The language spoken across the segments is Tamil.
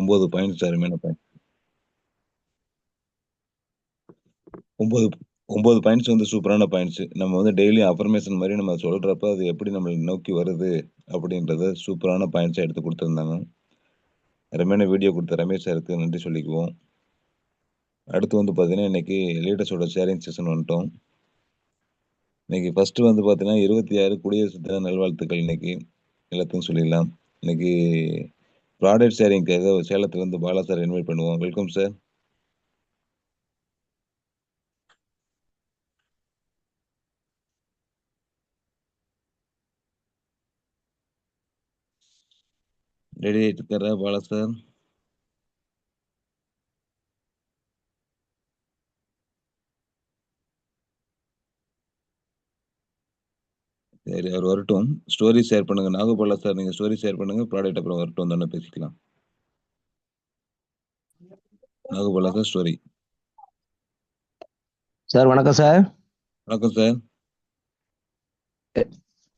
9 பாயிண்ட்ஸ் அருமையான பாயிண்ட். 9 9 பாயிண்ட்ஸ் வந்து சூப்பரான பாயிண்ட்ஸ். நம்ம வந்து டெய்லி அஃபர்மேஷன் மாதிரி நம்ம சொல்றப்ப அது எப்படி நம்மளை நோக்கி வருது அப்படின்றத சூப்பரான பாயிண்ட்ஸை எடுத்து கொடுத்துருந்தாங்க. அருமையான வீடியோ கொடுத்த ரமேஷ் சாருக்கு நன்றி சொல்லிக்குவோம். அடுத்து வந்து பார்த்தீங்கன்னா இன்னைக்கு லீடர்ஸோட ஷேரிங் செஷன் வந்துட்டோம். இன்னைக்கு ஃபர்ஸ்ட் வந்து பார்த்தீங்கன்னா 26 குடியரசு தின நல்வாழ்த்துக்கள் இன்னைக்கு எல்லாத்துக்கும் சொல்லிடலாம். இன்னைக்கு ப்ராடக்ட் ஷேரிங்காக சேலத்துல இருந்து பாலா சார் இன்வைட் பண்ணுவோம். Welcome sir. ரெடி ஆயிட்டு இருக்காரா பாலா சார்? சரி, அவர் வரட்டும். ஸ்டோரி ஷேர் பண்ணுங்க. நாகபாலா சார் நீங்க ஸ்டோரி ஷேர் பண்ணுங்க. ப்ராடக்ட் அப்புறம் வரட்டும் தானே பேசிக்கலாம். நாகபாலா சார் ஸ்டோரி. சார் வணக்கம் சார். வணக்கம் சார்.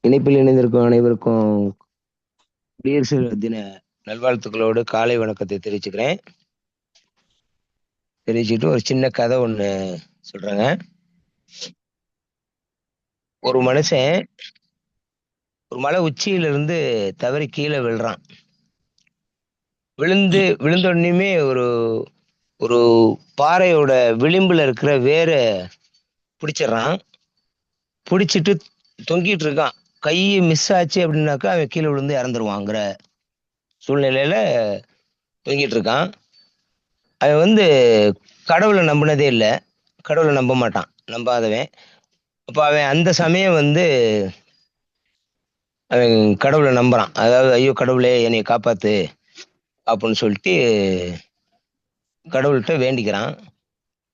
இணைப்பில் இணைந்திருக்கும் அனைவருக்கும் குடியரசு தின நல்வாழ்த்துக்களோடு காலை வணக்கத்தை தெரிவிச்சுக்கிறேன். தெரிவிச்சுட்டு ஒரு சின்ன கதை ஒண்ணு சொல்றேங்க. ஒரு மனுஷன் ஒரு மலை உச்சியில இருந்து தவறி கீழே விழுறான். விழுந்த உடனேயுமே ஒரு ஒரு பாறையோட விளிம்புல இருக்கிற வேற பிடிச்சிடறான். பிடிச்சிட்டு தொங்கிட்டு இருக்கான். கை மிஸ் ஆச்சு அப்படின்னாக்கா அவன் கீழே விழுந்து இறந்துருவாங்கிற சூழ்நிலையில தொங்கிட்டு இருக்கான். அவன் வந்து கடவுளை நம்பினதே இல்லை. கடவுளை நம்ப மாட்டான், நம்பாதவன். அப்போ அவன் அந்த சமயம் வந்து அவன் கடவுளை நம்புறான். அதாவது ஐயோ கடவுளே என்னை காப்பாத்து அப்படின்னு சொல்லிட்டு கடவுள்கிட்ட வேண்டிக்கிறான்.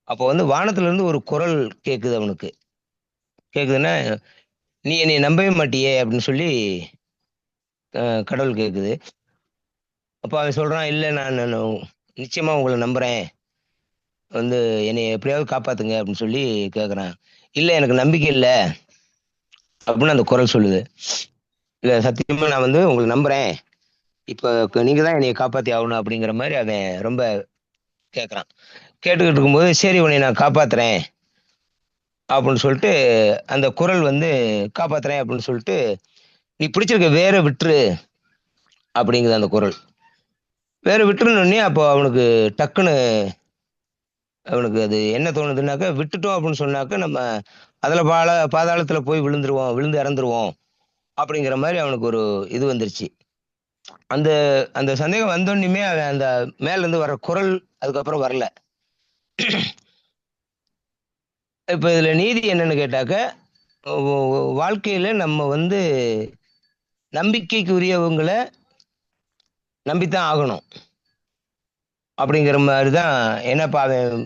அப்போ வந்து வானத்துல இருந்து ஒரு குரல் கேக்குது அவனுக்கு. கேக்குதுன்னா, நீ என்னை நம்பவே மாட்டியே அப்படின்னு சொல்லி கடவுள் கேக்குது. அப்போ அவன் சொல்றான், இல்லை நான் நிச்சயமா உங்களை நம்புறேன், வந்து என்னை எப்படியாவது காப்பாத்துங்க அப்படின்னு சொல்லி கேட்குறான். இல்லை எனக்கு நம்பிக்கை இல்லை அப்படின்னு அந்த குரல் சொல்லுது. இல்லை சத்தியமா நான் வந்து உங்களை நம்புறேன், இப்போ நீங்க தான் என்னை காப்பாத்தி ஆகணும் அப்படிங்கிற மாதிரி அவன் ரொம்ப கேட்குறான். கேட்டுக்கிட்டு இருக்கும்போது சரி உன்னை நான் காப்பாத்துறேன் அப்படின்னு சொல்லிட்டு அந்த குரல் வந்து காப்பாத்துறேன் அப்படின்னு சொல்லிட்டு நீ பிடிச்சிருக்க வேற விட்டுரு அப்படிங்குது அந்த குரல். வேற விட்டுருன்னே அப்போ அவனுக்கு டக்குன்னு அவனுக்கு அது என்ன தோணுதுன்னாக்கா, விட்டுட்டோம் அப்படின்னு சொன்னாக்க நம்ம அதுல பாதாளத்துல போய் விழுந்துருவோம், விழுந்து இறந்துருவோம் அப்படிங்கிற மாதிரி அவனுக்கு ஒரு இது வந்துருச்சு. அந்த அந்த சந்தேகம் வந்தோடனேயுமே அவன் அந்த மேல இருந்து வர குரல் அதுக்கப்புறம் வரல. இப்ப இதுல நீதி என்னன்னு கேட்டாக்க, வாழ்க்கையில நம்ம வந்து நம்பிக்கைக்குரியவங்களை நம்பித்தான் ஆகணும் அப்படிங்கிற மாதிரிதான். ஏன்னா இப்ப அவன்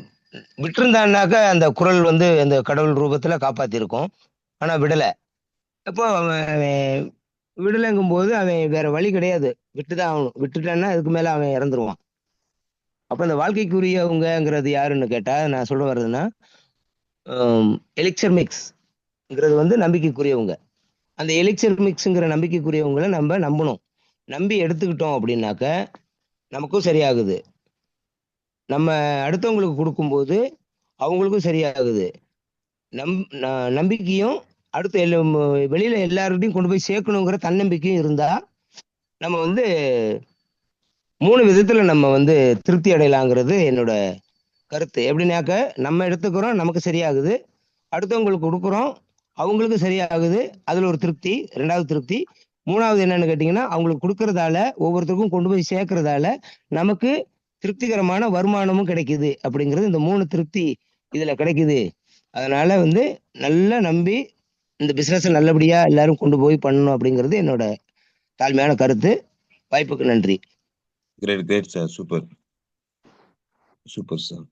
விட்டிருந்தான்னாக்க அந்த குரல் வந்து அந்த கடவுள் ரூபத்துல காப்பாத்திருக்கும். ஆனா விடல. அப்போ அவன் விடலைங்கும்போது அவன் வேற வழி கிடையாது, விட்டுதான் ஆகணும். விட்டுட்டான்னா அதுக்கு மேல அவன் இறந்துருவான். அப்ப இந்த வாழ்க்கைக்குரியவங்கிறது யாருன்னு கேட்டா நான் சொல்ல வர்றதுன்னா, எலிக்சர் மிக்ஸ்ங்கிறது வந்து நம்பிக்கைக்குரியவங்க. அந்த எலிக்சர் மிக்ஸ்ங்கிற நம்பிக்கைக்குரியவங்களை நம்ம நம்பணும். நம்பி எடுத்துக்கிட்டோம் அப்படின்னாக்க நமக்கும் சரியாகுது. நம்ம அடுத்தவங்களுக்கு கொடுக்கும்போது அவங்களுக்கும் சரியாகுது. நம்பிக்கையும் அடுத்து வெளியில எல்லாருக்கிட்டையும் கொண்டு போய் சேர்க்கணுங்கிற தன்னம்பிக்கையும் இருந்தா நம்ம வந்து 3 விதத்துல நம்ம வந்து திருப்தி அடையலாங்கிறது என்னோட கருத்து. எப்படின்னாக்க, நம்ம எடுத்துக்கிறோம் நமக்கு சரியாகுது, அடுத்தவங்களுக்கு கொடுக்குறோம் அவங்களுக்கு சரியாகுது, அதுல ஒரு திருப்தி. 2வது திருப்தி. 3வது என்னன்னு கேட்டீங்கன்னா, அவங்களுக்கு கொடுக்கறதால ஒவ்வொருத்தருக்கும் கொண்டு போய் சேர்க்கறதால நமக்கு திருப்திகரமான வருமானமும் கிடைக்குது அப்படிங்கிறது. இந்த 3 திருப்தி இதுல கிடைக்குது. அதனால வந்து நல்லா நம்பி இந்த பிசினஸ் நல்லபடியா எல்லாரும் கொண்டு போய் பண்ணணும் அப்படிங்கிறது என்னோட தாழ்மையான கருத்து. வாய்ப்புக்கு நன்றி. Great great sir. Super super sir.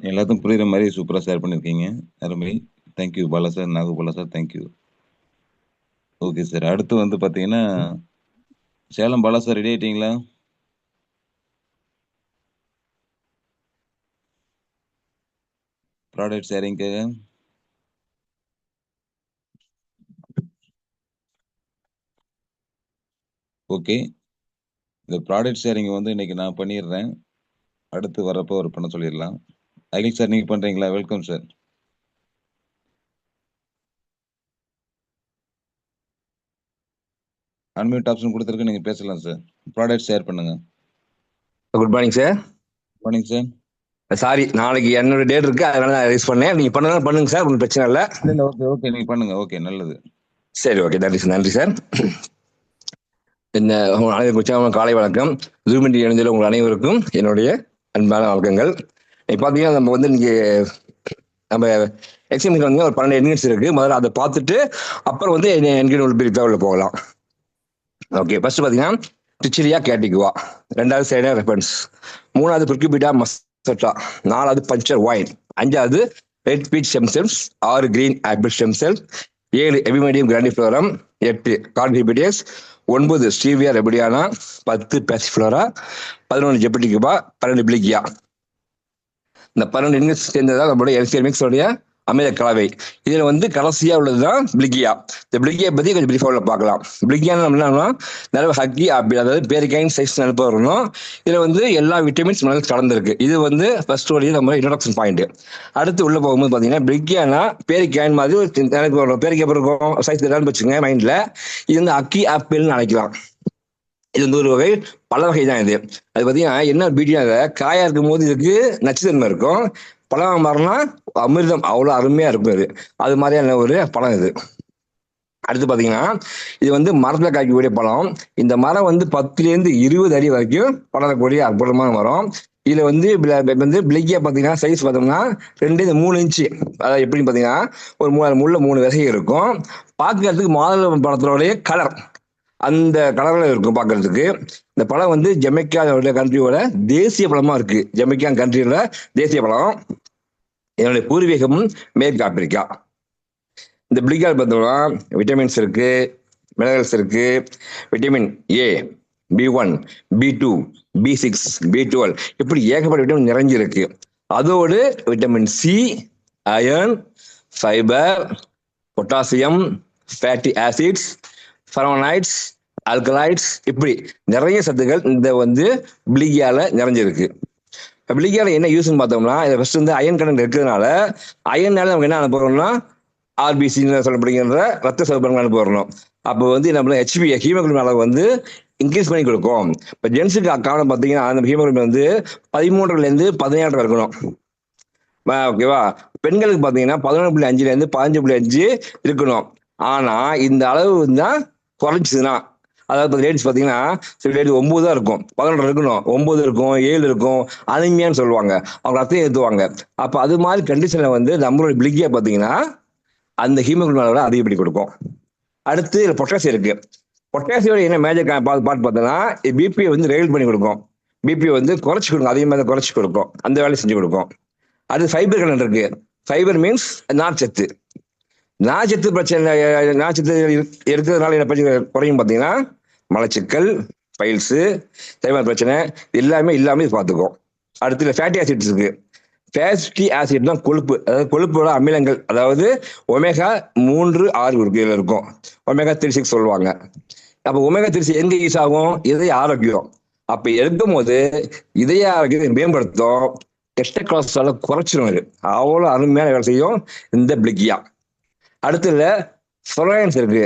எல்லாத்துக்கும் புரியுற மாதிரி சூப்பரா ஷேர் பண்ணிருக்கீங்க. அருமை. Thank you Bala sir, Nagabala sir, thank you. Okay sir. அடுத்து வந்து பாத்தீங்கன்னா சேலம் பாலா சார் ரெடி ஆயிட்டீங்களா? ப்ராடக்ட் ஷேரிங்காக. ஓகே. இந்த ப்ராடக்ட் ஷேரிங் வந்து இன்னைக்கு நான் பண்ணிடுறேன். அடுத்து வரப்போ ஒரு பண்ண சொல்லிடலாம். அகில் சார் நீங்க பண்றீங்களா? Welcome sir. அன்மியூட் ஆப்ஷன் கொடுத்துருக்கு, நீங்க பேசலாம் சார். ப்ராடக்ட் ஷேர் பண்ணுங்க. Good morning sir. Morning sir. Sorry, நாளைக்கு என்னோட டேட் இருக்கு, அதனால நான் ரைஸ் பண்ணேன். நீங்க பண்ணலாம் பண்ணுங்க சார், ஒன்றும் பிரச்சனை இல்லை. இல்ல ஓகே ஓகே நீங்க பண்ணுங்க. ஓகே நல்லது. சரி, ஓகே, நன்றி சார். நன்றி சார். இந்த அனைவருக்கும் காலை வணக்கம். ஜூமின் இணைந்தில் உங்கள் அனைவருக்கும் என்னுடைய அன்பான வணக்கங்கள். இப்போ பார்த்தீங்கன்னா நம்ம வந்து இன்னைக்கு நம்ம எக்ஸாம்பிள் வந்து ஒரு 12 என்கிரிடியன்ஸ் இருக்கு. முதல்ல அதை பார்த்துட்டு அப்புறம் வந்து என்கிரிடியன்ட் பிரித்தாவில் போகலாம். ஓகே, ஃபர்ஸ்ட் பார்த்தீங்கன்னா டிச்சிரியா கேட்டிகுவா, ரெண்டாவது சைனா ரெஃபரன்ஸ், மூணாவது பிரிக்குபிட்டா மஸ்டா, நாலாவது பஞ்சர் ஒயின், அஞ்சாவது red peach stem cells, 6 green apple stem cell, 7 epimedium grandiflorum, 8 கார்டிபிடியஸ், 9 ஸ்டீவியா ரெபடியானா, 10 பேசிஃப்ளோரா, 11 ஜெபட்டிகுபா, 12 பிளிகியா. இந்த 12 என்கிரிடியன்ஸ் சேர்ந்ததான் நம்மளுடைய எல்சிஆர் மிக்ஸோடைய அமில கலவை. இதுல வந்து கடைசியா உள்ளதுதான் பிளிகியா. இந்த பிளிகியா பத்தி கொஞ்சம் பிரீஃபா பார்க்கலாம். பிளிகியா என்னன்னா நிறைய ஹக்கி ஆப்பிள், அதாவது பேரிக்காயின் சைஸ் நினைப்பு வரணும். இதுல வந்து எல்லா விட்டமின்ஸ் நல்லா கலந்துருக்கு. இது வந்து ஃபர்ஸ்ட் வழியே நம்ம இன்ட்ரோடக்ஷன் பாயிண்ட். அடுத்து உள்ள போகும்போது பாத்தீங்கன்னா பிளிகியானா பேரிக்காயின் மாதிரி ஒரு நினைப்பு வரும். பேரிக்காய் இருக்கும் சைஸ் வச்சுங்க மைண்ட்ல. இது வந்து ஹக்கி ஆப்பிள்னு நினைக்கலாம். இது வந்து ஒரு வகை பல வகை தான். இது அது பார்த்தீங்கன்னா என்ன பீட்டியாக காயா இருக்கும் போது இதுக்கு நச்சுத்தன்மை இருக்கும். பழம் மரம்னா அமிர்தம், அவ்வளோ அருமையா இருக்கும். அது மாதிரியான ஒரு பழம் இது. அடுத்து பார்த்தீங்கன்னா இது வந்து மரத்தில் காய்க்கக்கூடிய பழம். இந்த மரம் வந்து 10 to 20 அடி வரைக்கும் வளரக்கூடிய அற்புதமான மரம். இதுல வந்து பிளிகியா பார்த்தீங்கன்னா சைஸ் பார்த்தோம்னா 2 to 3 இன்ச்சு. அதாவது எப்படின்னு பார்த்தீங்கன்னா ஒரு 3 விதை இருக்கும். பார்க்கறதுக்கு மாதுளை பழத்தோடைய கலர் அந்த கலர்ல இருக்கும் பார்க்கறதுக்கு. இந்த பழம் வந்து ஜமைக்கா கண்ட்ரியோட தேசிய பழமா இருக்கு. ஜமைக்கா கண்ட்ரியோட தேசிய பழம். என்னுடைய பூர்வீகமும் மேற்கு ஆப்பிரிக்கா. இந்த பிளிகால் பார்த்தோம்னா விட்டமின்ஸ் இருக்கு, மினரல்ஸ் இருக்கு. Vitamin A, B1, B2, B6, B12 இப்படி ஏகப்பட்ட விட்டமின் நிறைஞ்சிருக்கு. அதோடு vitamin C, iron, fibre, potassium, fatty acids, ஃபெரோனைட்ஸ், ஆல்கலைட்ஸ் இப்படி நிறைய சத்துக்கள் இந்த வந்து பிளிகியால நிறைஞ்சிருக்கு. பிளிகியால என்ன யூஸ்ன்னு பார்த்தோம்னா இதை ஃபர்ஸ்ட் வந்து அயன் கண்டென்ட் இருக்கிறதுனால அயன்னால நமக்கு என்ன அனுப்புறோம்னா ஆர்பிசின்னு சொல்லப்படுகின்ற ரத்த சோபங்கள் அனுப்புறோம். அப்போ வந்து நம்ம ஹெச்பி ஹீமோகுளோபின் அளவு வந்து இன்க்ரீஸ் பண்ணி கொடுக்கும். இப்போ ஜென்ஸுக்கு காரணம் பார்த்தீங்கன்னா அந்த ஹீமோகுளோபின் வந்து 13 to 17 இருக்கணும். ஓகேவா? பெண்களுக்கு பார்த்தீங்கன்னா 11.5 to 15.5 இருக்கணும். ஆனா இந்த அளவு தான் குறைஞ்சுதுன்னா, அதாவது லேடிஸ் பார்த்தீங்கன்னா சில லேடிஸ் 9 தான் இருக்கும், 11 இருக்கணும், 9 இருக்கும், 7 இருக்கும், அனிமியான்னு சொல்லுவாங்க. அவங்க ரத்தம் ஏற்றுவாங்க. அப்போ அது மாதிரி கண்டிஷன்ல வந்து நம்மளோட பிளிகியா பார்த்தீங்கன்னா அந்த ஹீமோகுளோபின் அளவை அதிகப்படி கொடுக்கும். அடுத்து பொட்டாசியம் இருக்கு. பொட்டாசியோட என்ன மேஜர் பார்த்து பார்த்தோம்னா பிபியை வந்து ரெகுலேட் பண்ணி கொடுக்கும். பிபியை வந்து குறைச்சி கொடுக்கும், அதிகமாக குறைச்சி கொடுக்கும், அந்த வேலையை செஞ்சு கொடுக்கும். அடுத்து ஃபைபர் கண்டென்ட் இருக்கு. ஃபைபர் மீன்ஸ் நார்ச்சத்து. நார்ச்சத்து பிரச்சனை, நார்ச்சத்து இருக்கிறதுனால என்ன பிரச்சனை குறையும் பார்த்தீங்கன்னா மலச்சிக்கல், பைல்ஸு, தேவையான பிரச்சனை எல்லாமே இல்லாமல் இது பார்த்துக்கும். அடுத்து ஃபேட்டி ஆசிட்ஸ் இருக்கு. ஃபேட்டி ஆசிட் தான் கொழுப்பு, அதாவது கொழுப்போட அமிலங்கள், அதாவது ஒமேகா 3, 6 இதில் இருக்கும். ஒமேகா 3, 6 சொல்லுவாங்க. அப்போ ஒமேகா 3 எங்க யூஸ் ஆகும்? இதய ஆரோக்கியம். அப்போ எடுக்கும் போது இதய ஆரோக்கியத்தை மேம்படுத்தும், கெட்ட கொலஸ்ட்ரால குறைச்சிடும். இது அவ்வளோ அருமையான வேலை செய்யும் இந்த பிளிகியா. அடுத்ததுல ஃப்ளோரன்ஸ் இருக்கு.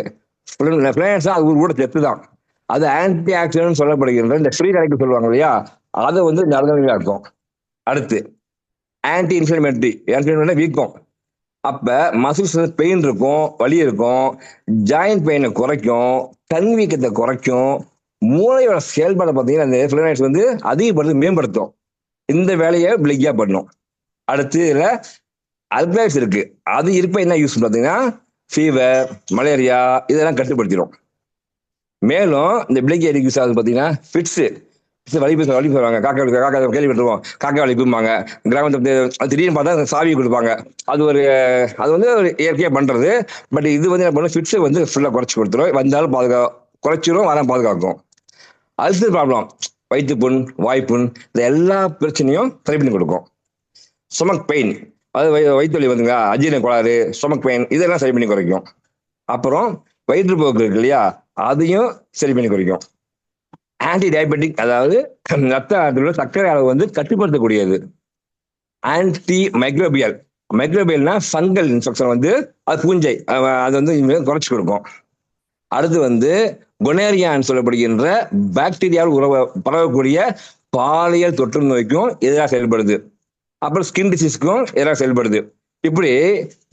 ஃப்ளோரன்ஸ் அது ஒரு கூட செத்து தான். அது ஆன்டி ஆக்சிடென்ட் சொல்லப்படுகின்ற இந்த ஃப்ரீ ரேடிக்கல் சொல்லுவாங்க இல்லையா, அதை வந்து நடந்தவங்களா இருக்கும். அடுத்து ஆன்டி இன்ஃப்ளமேட்டரி, வீக்கம். அப்ப மசில்ஸ் பெயின் இருக்கும், வலி இருக்கும், ஜாயிண்ட் பெயினை குறைக்கும், கண் வீக்கத்தை குறைக்கும், மூளையோட செயல்பாடு பார்த்தீங்கன்னா அந்த ஃப்ளோரன்ஸ் வந்து அதிகப்படுத்தி மேம்படுத்தும். இந்த வேலையை பிளிகியா பண்ணும். அடுத்து இதுல அல்கலைட்ஸ் இருக்கு. அது இருப்ப என்ன யூஸ் பார்த்தீங்கன்னா ஃபீவர், மலேரியா இதெல்லாம் கட்டுப்படுத்திடும். மேலும் இந்த பிளிகியா யூஸ் ஆகுது பார்த்தீங்கன்னா ஃபிட்ஸு வலி சொல்லுவாங்க. காக்கா கேள்விப்பட்டிருவோம், காக்கா வலிப்பும்பாங்க. கிராமத்தை திடீர்னு பார்த்தா சாவி கொடுப்பாங்க. அது வந்து ஒரு இயற்கையாக பண்றது. பட் இது வந்து என்ன பண்ணும், ஃபிட்ஸை வந்து ஃபுல்லாக குறைச்சி கொடுத்துரும். வந்தாலும் குறைச்சிரும், வராமல் பாதுகாக்கும். அல்சர் ப்ராப்ளம், வயிற்றுப்புண், வாய்ப்புண், இந்த எல்லா பிரச்சனையும் சரி பண்ணி கொடுக்கும். ஸ்டொமக் பெயின், அது வயிற்று வலி வந்துங்களா, அஜீரண கோளாறு, ஸ்டொமக் பெயின் இதெல்லாம் சரி பண்ணி குறைக்கும். அப்புறம் வயிற்றுப்போக்கு இருக்கு இல்லையா, அதையும் சரி பண்ணி குறைக்கும். ஆன்டி டயபெட்டிக், அதாவது ரத்த அழுத்தத்தில் உள்ள சர்க்கரை அளவு வந்து கட்டுப்படுத்தக்கூடியது. ஆன்டி மைக்ரோபியல், மைக்ரோபியல்னா ஃபங்கல் இன்ஃபெக்ஷன் வந்து அது பூஞ்சை அது வந்து குறைச்சி கொடுக்கும். அடுத்து வந்து கொனேரியான்னு சொல்லப்படுகின்ற பாக்டீரியாவில் பரவக்கூடிய பாலியல் தொற்று நோய்க்கும் எதிராக செயல்படுது. அப்புறம் ஸ்கின் டிசீஸ்க்கும் எதிராக செயல்படுது. இப்படி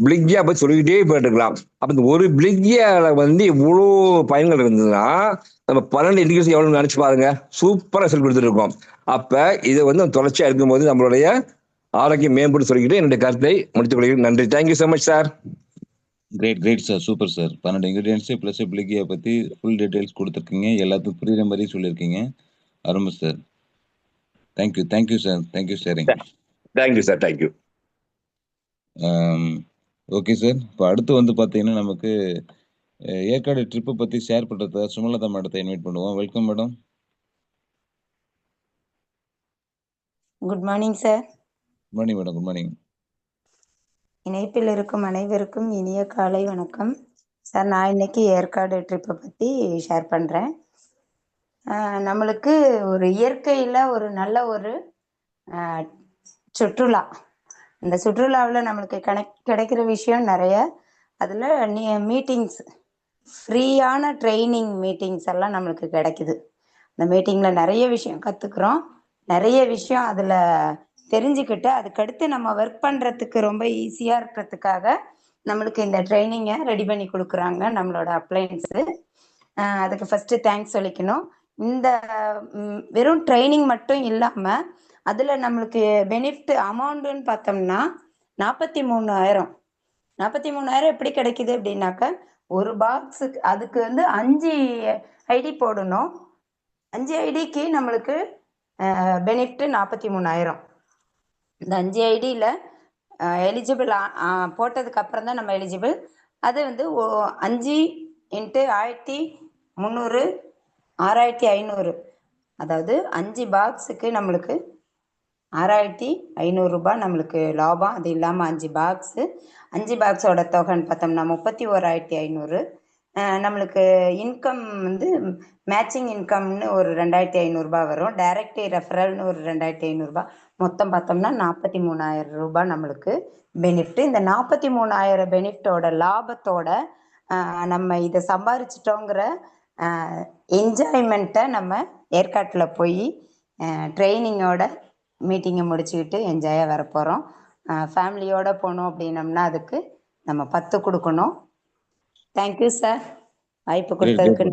பிளிக்யா பத்தி சொல்லிக்கிட்டே போயிட்டுருக்கலாம். அப்ப இந்த ஒரு பிளிக்யால வந்து இவ்வளோ பயன்கள் இருந்ததுன்னா நம்ம 12 இண்டிகேஷன் எவ்வளவு நினைச்சு பாருங்க, சூப்பரா செயல்படுத்திட்டு இருக்கோம். அப்ப இதை வந்து தொடர்ச்சியா இருக்கும்போது நம்மளுடைய ஆரோக்கியம் மேம்பட்டு சொல்லிக்கிட்டு என்னுடைய கருத்தை முடித்துக் கொள்கிறேன். நன்றி. Thank you so much sir. Great sir, super sir. 12 ingredients plus பிளிக்கியா பத்தி ஃபுல் டீடைல்ஸ் கொடுத்துருக்கீங்க. எல்லாத்துக்கும் புரியுற மாதிரி சொல்லியிருக்கீங்க. அருமை sir. Thank you sir. Thank you sharing. Thank you sir. Thank you. Okay sir. இப்போ அடுத்து வந்து பார்த்தீங்கன்னா நமக்கு ஏற்காடு ட்ரிப்பை பற்றி ஷேர் பண்ணுறத சுமலதா மேடத்தை இன்வைட் பண்ணுவோம். Welcome madam. Good morning sir. Good morning madam. Good morning. இணைப்பில் இருக்கும் அனைவருக்கும் இனிய காலை வணக்கம் சார். நான் இன்னைக்கு ஏற்காடு ட்ரிப்பை பற்றி ஷேர் பண்ணுறேன். நம்மளுக்கு ஒரு இயற்கையில் ஒரு நல்ல ஒரு சுற்றுலா, இந்த சுற்றுலாவில் நம்மளுக்கு கிடைக்கிற விஷயம் நிறைய. அதில் மீட்டிங்ஸ், ஃப்ரீயான ட்ரைனிங் மீட்டிங்ஸ் எல்லாம் நம்மளுக்கு கிடைக்குது. அந்த மீட்டிங்கில் நிறைய விஷயம் கற்றுக்குறோம், நிறைய விஷயம் அதில் தெரிஞ்சுக்கிட்டு அதுக்கடுத்து நம்ம ஒர்க் பண்ணுறதுக்கு ரொம்ப ஈஸியாக இருக்கிறதுக்காக நம்மளுக்கு இந்த ட்ரைனிங்கை ரெடி பண்ணி கொடுக்குறாங்க நம்மளோட அப்ளைன்ஸு. அதுக்கு ஃபஸ்ட்டு தேங்க்ஸ் சொல்லிக்கணும். இந்த வெறும் ட்ரைனிங் மட்டும் இல்லாமல் அதில் நம்மளுக்கு பெனிஃபிட் அமௌண்ட்டுன்னு பார்த்தோம்னா 43,000 எப்படி கிடைக்குது அப்படின்னாக்க, ஒரு பாக்ஸுக்கு அதுக்கு வந்து 5 ஐடி போடணும். 5 ஐடிக்கு நம்மளுக்கு பெனிஃபிட் 43,000. இந்த 5 ஐடியில் எலிஜிபிள் போட்டதுக்கு அப்புறம் தான் நம்ம எலிஜிபிள். அது வந்து 5 × 1,300 6,500, அதாவது 5 பாக்ஸுக்கு நம்மளுக்கு 6,500 ரூபாய் நம்மளுக்கு லாபம். அது இல்லாமல் 5 பாக்ஸோட தொகைன்னு பார்த்தோம்னா 31,500. நம்மளுக்கு இன்கம் வந்து மேட்சிங் இன்கம்னு ஒரு 2,500 ரூபாய் வரும். டைரக்ட் ரெஃபரல்னு ஒரு 2,500 ரூபாய். மொத்தம் பார்த்தோம்னா 43,000 ரூபாய் நம்மளுக்கு பெனிஃபிட். இந்த 43,000 பெனிஃபிட்டோட லாபத்தோட நம்ம இதை சம்பாரிச்சிட்டோங்கிற என்ஜாய்மெண்ட்டை நம்ம ஏற்காட்டில் போய் ட்ரைனிங்கோட மீட்டிங்கை முடிச்சுக்கிட்டு என்ஜாயாக வரப்போகிறோம். ஃபேமிலியோடு போனோம் அப்படின்னம்னா அதுக்கு நம்ம 10 கொடுக்கணும். தேங்க்யூ சார், வாய்ப்பு கொடுத்ததுக்கு.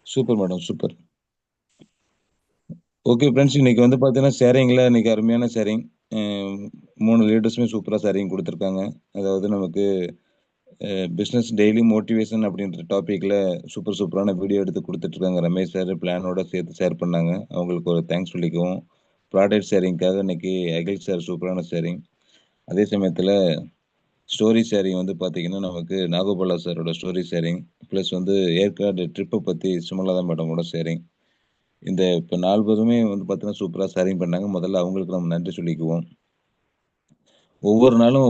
Super madam, super. Okay friends, இன்னைக்கு வந்து பார்த்தீங்கன்னா ஷேரிங்கில் இன்னைக்கு அருமையான ஷேரிங். 3 லீடர்ஸுமே சூப்பராக ஷேரிங் கொடுத்துருக்காங்க. அதாவது நமக்கு பிஸ்னஸ் டெய்லி மோட்டிவேஷன் அப்படின்ற டாப்பிக்கில் சூப்பரான வீடியோ எடுத்து கொடுத்துட்ருக்காங்க. ரமேஷ் சார் பிளானோட சேர்த்து ஷேர் பண்ணாங்க. அவங்களுக்கு ஒரு தேங்க்ஸ் சொல்லிக்குவோம். ப்ராடக்ட் ஷேரிங்காக இன்னைக்கு அகில் சார் சூப்பரான ஷேரிங். அதே சமயத்தில் ஸ்டோரி ஷேரிங் வந்து பார்த்தீங்கன்னா நமக்கு நாகோபாலா சாரோட ஸ்டோரி ஷேரிங், ப்ளஸ் வந்து ஏற்காடு ட்ரிப்பை பற்றி சுமலதா மேடமோட ஷேரிங். இந்த இப்போ 4 பேருமே வந்து பார்த்தீங்கன்னா சூப்பராக ஷேரிங் பண்ணாங்க. முதல்ல அவங்களுக்கு நம்ம நன்றி சொல்லிக்குவோம். ஒவ்வொரு நாளும்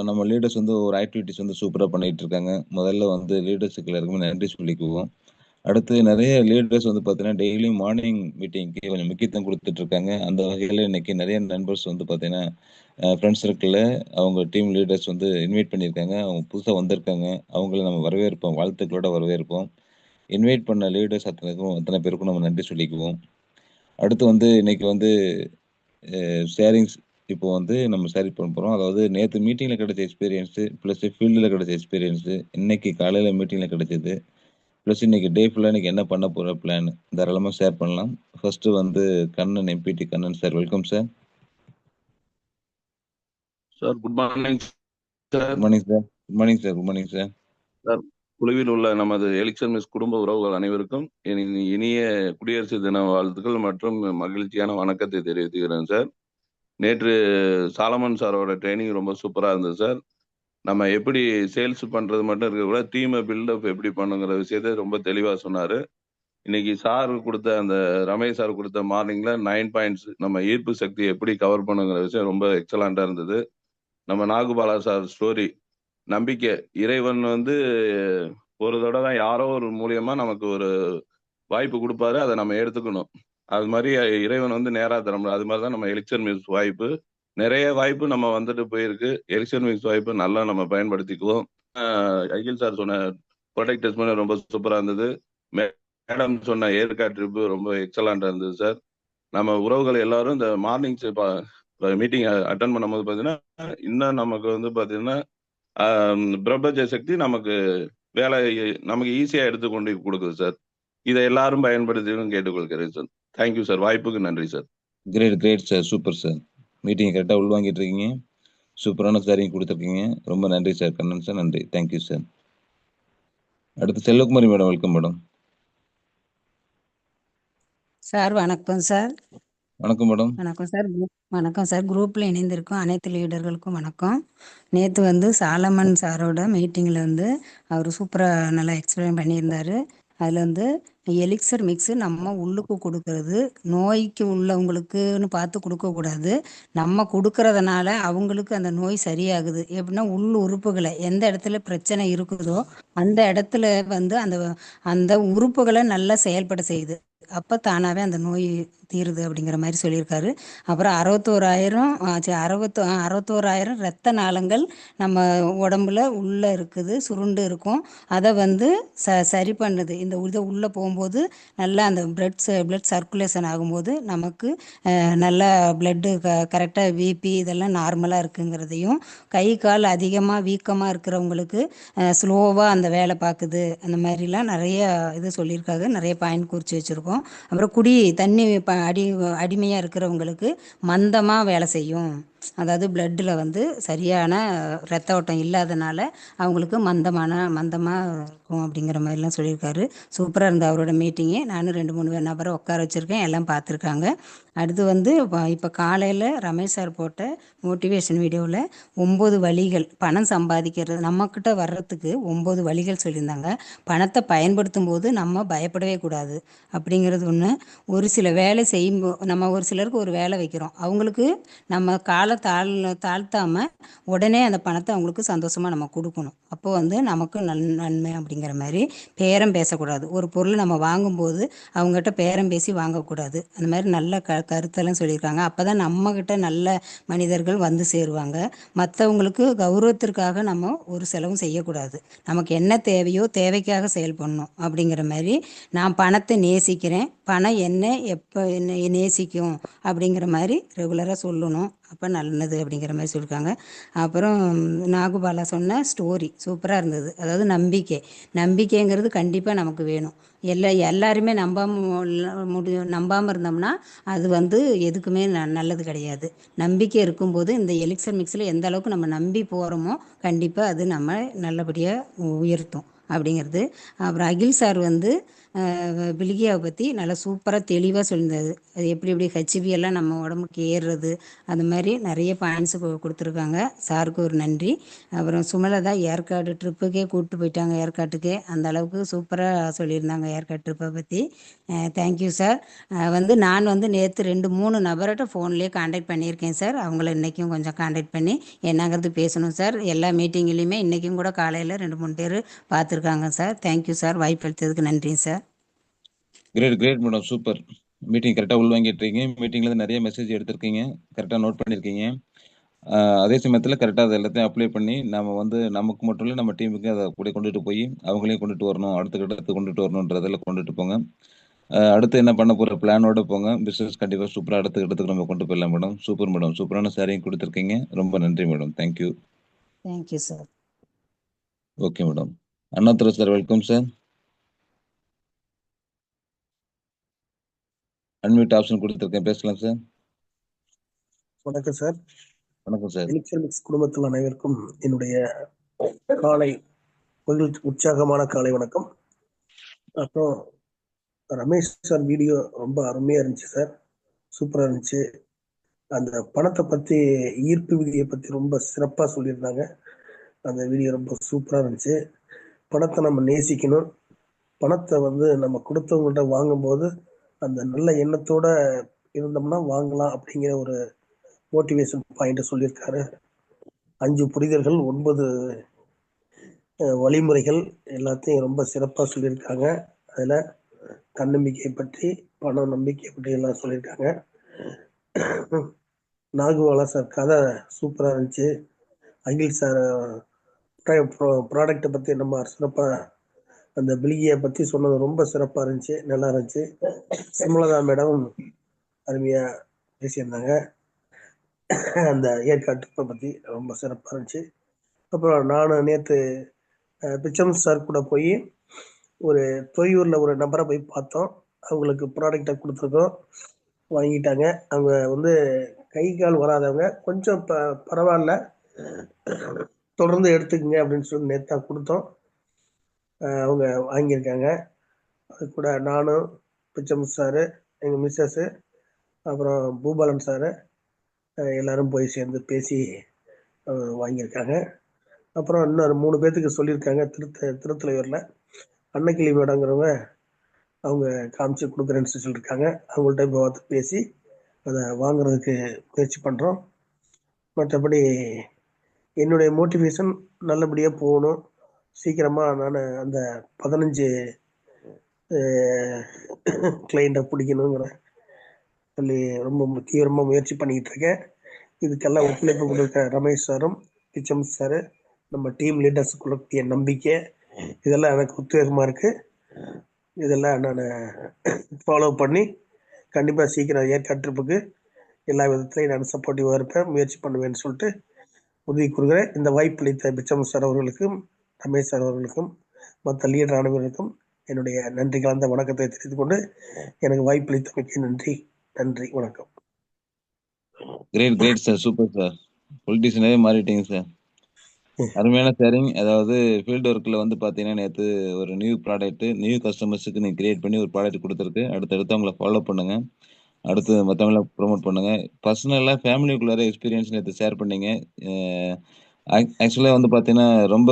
நம்ம லீடர்ஸ் வந்து ஒவ்வொரு ஆக்டிவிட்டிஸ் வந்து சூப்பராக பண்ணிட்டு இருக்காங்க. முதல்ல வந்து லீடர்ஸுக்கு எல்லாருக்குமே நன்றி சொல்லிக்குவோம். அடுத்து நிறைய லீடர்ஸ் வந்து பார்த்தீங்கன்னா டெய்லியும் மார்னிங் மீட்டிங்க்கு கொஞ்சம் முக்கியத்துவம் கொடுத்துட்டு இருக்காங்க. அந்த வகையில் இன்னைக்கு நிறைய நண்பர்ஸ் வந்து பார்த்தீங்கன்னா ஃப்ரெண்ட்ஸ் சர்க்கிளில் அவங்க டீம் லீடர்ஸ் வந்து இன்வைட் பண்ணியிருக்காங்க. அவங்க புதுசாக வந்திருக்காங்க. அவங்கள நம்ம வரவேற்போம், வாழ்த்துக்களோட வரவேற்போம். இன்வைட் பண்ண லீடர்ஸ் அத்தனை பேருக்கும் நம்ம நன்றி சொல்லிக்குவோம். அடுத்து வந்து இன்னைக்கு வந்து ஷேரிங்ஸ் இப்போ வந்து நம்ம ஷேர் பண்ண போகிறோம். அதாவது நேற்று மீட்டிங்கில் கிடைச்ச எக்ஸ்பீரியன்ஸு ப்ளஸ் ஃபீல்டில் கிடைச்ச எக்ஸ்பீரியன்ஸு, இன்னைக்கு காலையில் மீட்டிங்கில் கிடைச்சது, ப்ளஸ் இன்னைக்கு டே ஃபுல்லாக இன்னைக்கு என்ன பண்ண போகிற பிளான் தாராளமாக ஷேர் பண்ணலாம். ஃபர்ஸ்ட்டு வந்து Kannan, MBT Kannan sir. Welcome sir. Sir good morning sir. Good morning sir. Good morning sir. Good morning sir. Sir, குழுவில் உள்ள நமது எலிக்சன் மிஸ் குடும்ப உறவுகள் அனைவருக்கும் இனிய குடியரசு தின வாழ்த்துக்கள் மற்றும் மகிழ்ச்சியான வணக்கத்தை தெரிவித்துக்கிறேன் சார். நேற்று சாலமன் சாரோட ட்ரைனிங் ரொம்ப சூப்பராக இருந்தது சார். நம்ம எப்படி சேல்ஸ் பண்ணுறது மட்டும் இருக்கக்கூட டீமை பில்டப் எப்படி பண்ணுங்கிற விஷயத்தை ரொம்ப தெளிவாக சொன்னார். இன்னைக்கு சார் கொடுத்த அந்த ரமேஷ் சார் கொடுத்த மார்னிங்கில் 9 பாயிண்ட்ஸ் நம்ம ஈர்ப்பு சக்தி எப்படி கவர் பண்ணுங்கிற விஷயம் ரொம்ப எக்ஸலண்ட்டாக இருந்தது. நம்ம நாகுபாலா சார் ஸ்டோரி, நம்பிக்கை, இறைவன் வந்து ஒரு தடவை யாரோ ஒரு மூலியமா நமக்கு ஒரு வாய்ப்பு கொடுப்பாரு, அதை நம்ம எடுத்துக்கணும். அது மாதிரி இறைவன் வந்து நேரா தர, அது மாதிரிதான் நம்ம எலிக்சர் மியூசிக் வாய்ப்பு, நிறைய வாய்ப்பு நம்ம வந்துட்டு போயிருக்கு. எலிக்சர் மியூசிக் வாய்ப்பு நல்லா நம்ம பயன்படுத்திக்குவோம். அகில் சார் சொன்ன ப்ரொடக்ட் டெஸ்ட் பண்ண ரொம்ப சூப்பரா இருந்தது. மேடம் சொன்ன ஏற்காடு ட்ரிப் ரொம்ப எக்ஸலண்டா இருந்தது சார். நம்ம உறவுகள் எல்லாரும் இந்த மார்னிங் மீட்டிங் அட்டன் பண்ணும்போது பாத்தீங்கன்னா, இன்னும் நமக்கு வந்து பாத்தீங்கன்னா பிரபஞ்ச சக்தி நமக்கு வேலை நமக்கு ஈஸியா எடுத்து கொண்டு கொடுக்குது சார். இதை எல்லாரும் பயன்படுத்தணும்னு கேட்டுக்கொள்கிறேன் சார். தேங்க்யூ சார், வாய்ப்புக்கு நன்றி sir. Great sir, super sir. Meeting கரெக்டாக உள்வாங்கிட்டு இருக்கீங்க, சூப்பரான சாரிங் கொடுத்துருக்கீங்க. ரொம்ப நன்றி சார், கண்ணன் சார், நன்றி, தேங்க்யூ சார். அடுத்து Selvakumari madam, welcome madam. Sir வணக்கம் சார். வணக்கம் மேடம். வணக்கம் சார். வணக்கம் சார். குரூப்பில் இணைந்திருக்கும் அனைத்து லீடர்களுக்கும் வணக்கம். நேற்று வந்து சாலமன் சாரோட மீட்டிங்கில் வந்து அவர் சூப்பராக நல்லா எக்ஸ்பிளைன் பண்ணியிருந்தார். அதில் வந்து எலிக்சர் மிக்ஸு நம்ம உள்ளுக்கு கொடுக்கறது, நோய்க்கு உள்ளவங்களுக்குன்னு பார்த்து கொடுக்கக்கூடாது. நம்ம கொடுக்கறதுனால அவங்களுக்கு அந்த நோய் சரியாகுது. எப்படின்னா உள் உறுப்புகளை எந்த இடத்துல பிரச்சனை இருக்குதோ அந்த இடத்துல வந்து அந்த அந்த உறுப்புகளை நல்லா செயல்பட செய்யுது. அப்போ தானாகவே அந்த நோய் தீருது அப்படிங்கிற மாதிரி சொல்லியிருக்காரு. அப்புறம் 61,000 இரத்த நாளங்கள் நம்ம உடம்புல உள்ளே இருக்குது, சுருண்டு இருக்கும். அதை வந்து சரி பண்ணுது. இந்த இதை உள்ளே போகும்போது நல்லா அந்த பிளட் சர்க்குலேஷன் ஆகும்போது நமக்கு நல்லா பிளட்டு கரெக்டாக பிபி இதெல்லாம் நார்மலாக இருக்குங்கிறதையும், கை கால் அதிகமாக வீக்கமாக இருக்கிறவங்களுக்கு ஸ்லோவாக அந்த வேலை பார்க்குது, அந்த மாதிரிலாம் நிறைய இது சொல்லியிருக்காங்க. நிறைய பாயிண்ட் குறித்து வச்சுருக்கோம். அப்புறம் தண்ணி அடிமையாக இருக்கிறவங்களுக்கு மந்தமாக வேலை செய்யும். அதாவது பிளட்டில் வந்து சரியான ரத்த ஓட்டம் இல்லாதனால அவங்களுக்கு மந்தமாக இருக்கும் அப்படிங்கிற மாதிரிலாம் சொல்லியிருக்காரு. சூப்பராக இருந்தது அவரோட மீட்டிங்கு. நானும் 2-3 நபரை உட்கார வச்சுருக்கேன், எல்லாம் பார்த்துருக்காங்க. அடுத்து வந்து இப்போ காலையில் ரமேஷ் சார் போட்ட மோட்டிவேஷன் வீடியோவில் 9 வழிகள் பணம் சம்பாதிக்கிறது நம்மக்கிட்ட வர்றதுக்கு 9 வழிகள் சொல்லியிருந்தாங்க. பணத்தை பயன்படுத்தும் போது நம்ம பயப்படவே கூடாது அப்படிங்கிறது ஒன்று. ஒரு சில வேலை செய்யும்போது நம்ம ஒரு சிலருக்கு ஒரு வேலை வைக்கிறோம், அவங்களுக்கு நம்ம காலை தாழ்த்தாமல் உடனே அந்த பணத்தை அவங்களுக்கு சந்தோஷமாக நம்ம கொடுக்கணும். அப்போ வந்து நமக்கு நன்மை அப்படிங்கிற மாதிரி. பேரம் பேசக்கூடாது. ஒரு பொருள் நம்ம வாங்கும்போது அவங்ககிட்ட பேரம் பேசி வாங்கக்கூடாது. அந்த மாதிரி நல்ல கருத்தெல்லாம் சொல்லியிருக்காங்க. அப்போ தான் நம்மக்கிட்ட நல்ல மனிதர்கள் வந்து சேருவாங்க. மற்றவங்களுக்கு கௌரவத்திற்காக நம்ம ஒரு செலவும் செய்யக்கூடாது. நமக்கு என்ன தேவையோ தேவைக்காக செயல்படணும் அப்படிங்கிற மாதிரி. நான் பணத்தை நேசிக்கிறேன், பணம் என்ன எப்போ என்ன நேசிக்கும் அப்படிங்கிற மாதிரி ரெகுலராக சொல்லணும், அப்போ நல்லது அப்படிங்கிற மாதிரி சொல்லியிருக்காங்க. அப்புறம் நாகுபாலா சொன்ன ஸ்டோரி சூப்பராக இருந்தது. அதாவது நம்பிக்கைங்கிறது கண்டிப்பாக நமக்கு வேணும். எல்லாருமே நம்பாமல் இருந்தோம்னா அது வந்து எதுக்குமே நல்லது கிடையாது. நம்பிக்கை இருக்கும்போது இந்த எலிக்சர் மிக்ஸில் எந்த அளவுக்கு நம்ம நம்பி போகிறோமோ கண்டிப்பாக அது நம்ம நல்லபடியாக உயர்த்தும் அப்படிங்கிறது. அப்புறம் அகில் சார் வந்து பிலிகியாவை பற்றி நல்லா சூப்பராக தெளிவாக சொல்லியிருந்தாரு. அது எப்படி ஹெச்பி எல்லாம் நம்ம உடம்புக்கு ஏறுறது, அந்த மாதிரி நிறைய பாயிண்ட்ஸு கொடுத்துருக்காங்க. சாருக்கு ஒரு நன்றி. அப்புறம் சுமலதா ஏற்காடு ட்ரிப்புக்கே கூப்பிட்டு போயிட்டாங்க, ஏற்காட்டுக்கே. அந்த அளவுக்கு சூப்பராக சொல்லியிருந்தாங்க ஏற்காடு ட்ரிப்பை பற்றி. Thank you sir. நான் வந்து நேற்று 2-3 நபர்கிட்ட ஃபோன்லேயே காண்டாக்ட் பண்ணியிருக்கேன் சார். அவங்கள இன்றைக்கும் கொஞ்சம் காண்டாக்ட் பண்ணி என்னங்கிறது பேசணும் சார். எல்லா மீட்டிங்லேயுமே இன்றைக்கும் கூட காலையில் 2-3 பேர் பார்த்துருக்காங்க சார். தேங்க்யூ சார், வாய்ப்பு அளித்ததுக்கு நன்றி sir. Great madam, super. Meeting கரெக்டாக உள்வாங்கிட்டு இருக்கீங்க. மீட்டிங்கில் நிறைய மெசேஜ் எடுத்திருக்கீங்க, கரெக்டாக நோட் பண்ணியிருக்கீங்க. அதே சமயத்தில் கரெக்டாக அதை எல்லாத்தையும் அப்ளை பண்ணி நம்ம வந்து நமக்கு மட்டும் இல்லை நம்ம டீமுக்கு அதை கூட கொண்டுட்டு போய் அவங்களையும் கொண்டுட்டு வரணும், அடுத்த கட்டத்துக்கு கொண்டுட்டு வரணுன்றதெல்லாம் கொண்டுட்டு போங்க. அடுத்து என்ன பண்ண போகிற பிளானோட போங்க. பிஸ்னஸ் கண்டிப்பாக சூப்பராக அடுத்த கட்டத்துக்கு நம்ம கொண்டு போயிடலாம் மேடம். சூப்பர் மேடம், சூப்பரான சாரியும் கொடுத்துருக்கீங்க. ரொம்ப நன்றி madam, thank you. Thank you sir. Okay madam. Annadurai sir, welcome sir. Unmute option கொடுத்துருக்கேன், பேசலாம் சார். வணக்கம் சார். வணக்கம் சார். எலிக்சர் மிக்ஸ் குடும்பத்தில் அனைவருக்கும் என்னுடைய காலை உற்சாகமான காலை வணக்கம். அப்புறம் ரமேஷ் சார் வீடியோ ரொம்ப அருமையா இருந்துச்சு சார், சூப்பரா இருந்துச்சு. அந்த பணத்தை பத்தி, ஈர்ப்பு விதியை பத்தி ரொம்ப சிறப்பா சொல்லியிருந்தாங்க. அந்த வீடியோ ரொம்ப சூப்பரா இருந்துச்சு. பணத்தை நம்ம நேசிக்கணும். பணத்தை வந்து நம்ம கொடுத்தவங்கள்ட்ட வாங்கும்போது அந்த நல்ல எண்ணத்தோட இருந்தோம்னா வாங்கலாம் அப்படிங்கிற ஒரு மோட்டிவேஷன் பாயிண்ட் சொல்லியிருக்காரு. 5 புரிதல்கள், 9 வழிமுறைகள் எல்லாத்தையும் ரொம்ப சிறப்பாக சொல்லியிருக்காங்க. அதில் தன்னம்பிக்கை பற்றி, பண நம்பிக்கை பற்றி எல்லாம் சொல்லியிருக்காங்க. நாகுவாலா சார் கதை சூப்பராக இருந்துச்சு. அகில் சார் ப்ராடக்டை பற்றி நம்ம சிறப்பாக அந்த பிளிகியை பற்றி சொன்னது ரொம்ப சிறப்பாக இருந்துச்சு, நல்லா இருந்துச்சு. சுமலதா மேடம் அருமையாக பேசியிருந்தாங்க. அந்த ஏற்காட்டு பற்றி ரொம்ப சிறப்பாக இருந்துச்சு. அப்புறம் நான் நேற்று பிச்சம் சார் கூட போய் ஒரு தொய்யூரில் ஒரு நபரை போய் பார்த்தோம். அவங்களுக்கு ப்ராடக்டை கொடுத்துருக்கோம், வாங்கிட்டாங்க. அவங்க வந்து கை கால் வராதவங்க, கொஞ்சம் பரவாயில்ல, தொடர்ந்து எடுத்துக்கங்க அப்படின்னு சொல்லி நேற்று தான் கொடுத்தோம். அவங்க வாங்கியிருக்காங்க. அது கூட நானும், பிச்சம் சாரு, எங்கள் மிஸ்ஸஸ்ஸு, அப்புறம் பூபாலன் சாரு எல்லாரும் போய் சேர்ந்து பேசி வாங்கியிருக்காங்க. அப்புறம் இன்னொரு 3 பேர்த்துக்கு சொல்லியிருக்காங்க. திருத்தலையூரில் அன்னக்கிளி மேடங்கிறவங்க அவங்க காமிச்சு கொடுக்குறேன்னு சொல்லியிருக்காங்க. அவங்கள்ட்ட இப்போ பார்த்து பேசி அதை வாங்குறதுக்கு முயற்சி பண்ணுறோம். மற்றபடி என்னுடைய மோட்டிவேஷன் நல்லபடியாக போகணும். சீக்கிரமாக நான் அந்த 15 கிளைண்ட்டை பிடிக்கணுங்கிற சொல்லி ரொம்ப தீவிரமாக முயற்சி பண்ணிக்கிட்டு இருக்கேன். இதுக்கெல்லாம் ஒத்துழைப்பு கொடுக்க ரமேஷ் சாரும், பிச்சம் சாரு, நம்ம டீம் லீடர்ஸ் கொடுக்கிய நம்பிக்கை, இதெல்லாம் எனக்கு உத்வேகமாக இருக்குது. இதெல்லாம் நான் ஃபாலோ பண்ணி கண்டிப்பாக சீக்கிரம் ஏற்காடு ட்ரிப்புக்கு எல்லா விதத்துலையும் நான் சப்போர்ட்டிவாக இருப்பேன், முயற்சி பண்ணுவேன்னு சொல்லிட்டு உதவி கொடுக்குறேன். இந்த வாய்ப்பு அளித்த பிச்சம் சார் அவர்களுக்கும், ரமேஷ் சார் அவர்களுக்கும், மற்ற லீடர் அனைவருக்கும் என்னுடைய நன்றி கலந்த வணக்கத்தை தெரிவித்துக் கொண்டு எனக்கு வாய்ப்பு அளித்தமைக்கு நன்றி. வணக்கம். Great sir, super sir. பொலிட்டிஷியனாவே மாறிட்டீங்க சார். அருமையான ஷேரிங். அதாவது ஃபீல்டு ஒர்க்கில் வந்து பார்த்தீங்கன்னா நேற்று ஒரு நியூ ப்ராடக்ட்டு நியூ கஸ்டமர்ஸுக்கு நீங்கள் கிரியேட் பண்ணி ஒரு ப்ராடக்ட் கொடுத்துருக்கு. அடுத்தடுத்து அவங்கள ஃபாலோ பண்ணுங்க, அடுத்து மற்றவங்கள ப்ரொமோட் பண்ணுங்க. பர்சனலாக ஃபேமிலிக்குள்ளார எக்ஸ்பீரியன்ஸ் நேற்று ஷேர் பண்ணீங்க. ஆக்சுவலாக வந்து பார்த்தீங்கன்னா ரொம்ப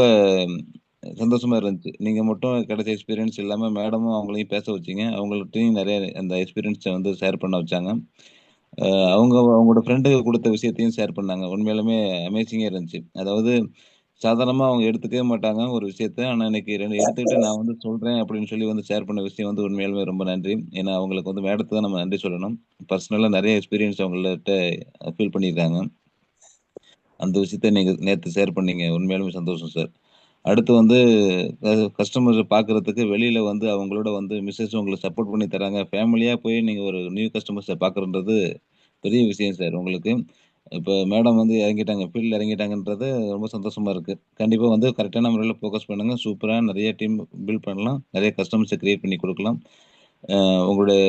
சந்தோஷமா இருந்துச்சு. நீங்கள் மட்டும் கிடைச்ச எக்ஸ்பீரியன்ஸ் இல்லாமல் மேடமும் அவங்களையும் பேச வச்சிங்க. அவங்கள்ட்டையும் நிறைய அந்த எக்ஸ்பீரியன்ஸை வந்து ஷேர் பண்ண வச்சாங்க. அவங்களோட ஃப்ரெண்டுக்கு கொடுத்த விஷயத்தையும் ஷேர் பண்ணாங்க. உண்மையிலுமே அமேசிங்காக இருந்துச்சு. அதாவது சாதாரணமாக அவங்க எடுத்துக்கவே மாட்டாங்க ஒரு விஷயத்த. ஆனால் இன்னைக்கு 2 எடுத்துக்கிட்டு நான் வந்து சொல்கிறேன் அப்படின்னு சொல்லி வந்து ஷேர் பண்ண விஷயம் வந்து உண்மையாலுமே ரொம்ப நன்றி. ஏன்னா அவங்களுக்கு வந்து மேடத்துக்கு தான் நம்ம நன்றி சொல்லணும். பர்சனலாக நிறைய எக்ஸ்பீரியன்ஸ் அவங்கள்ட்ட ஃபீல் பண்ணியிருக்காங்க. அந்த விஷயத்த நீங்கள் நேற்று ஷேர் பண்ணீங்க. உண்மையாலுமே சந்தோஷம் சார். அடுத்து வந்து கஸ்டமரை பார்க்கறதுக்கு வெளியில் வந்து அவங்களோட வந்து மிஸ்ஸஸ் உங்களுக்கு சப்போர்ட் பண்ணி தராங்க. ஃபேமிலியாக போய் நீங்கள் ஒரு நியூ கஸ்டமர்ஸை பார்க்குறன்றது பெரிய விஷயம் சார் உங்களுக்கு. இப்போ மேடம் வந்து இறங்கிட்டாங்க, ஃபீல்டில் இறங்கிட்டாங்கன்றது ரொம்ப சந்தோஷமாக இருக்குது. கண்டிப்பாக வந்து கரெக்டான முறையில் ஃபோக்கஸ் பண்ணுங்கள். சூப்பராக நிறைய டீம் பில்ட் பண்ணலாம், நிறைய கஸ்டமர்ஸை க்ரியேட் பண்ணி கொடுக்கலாம். உங்களுடைய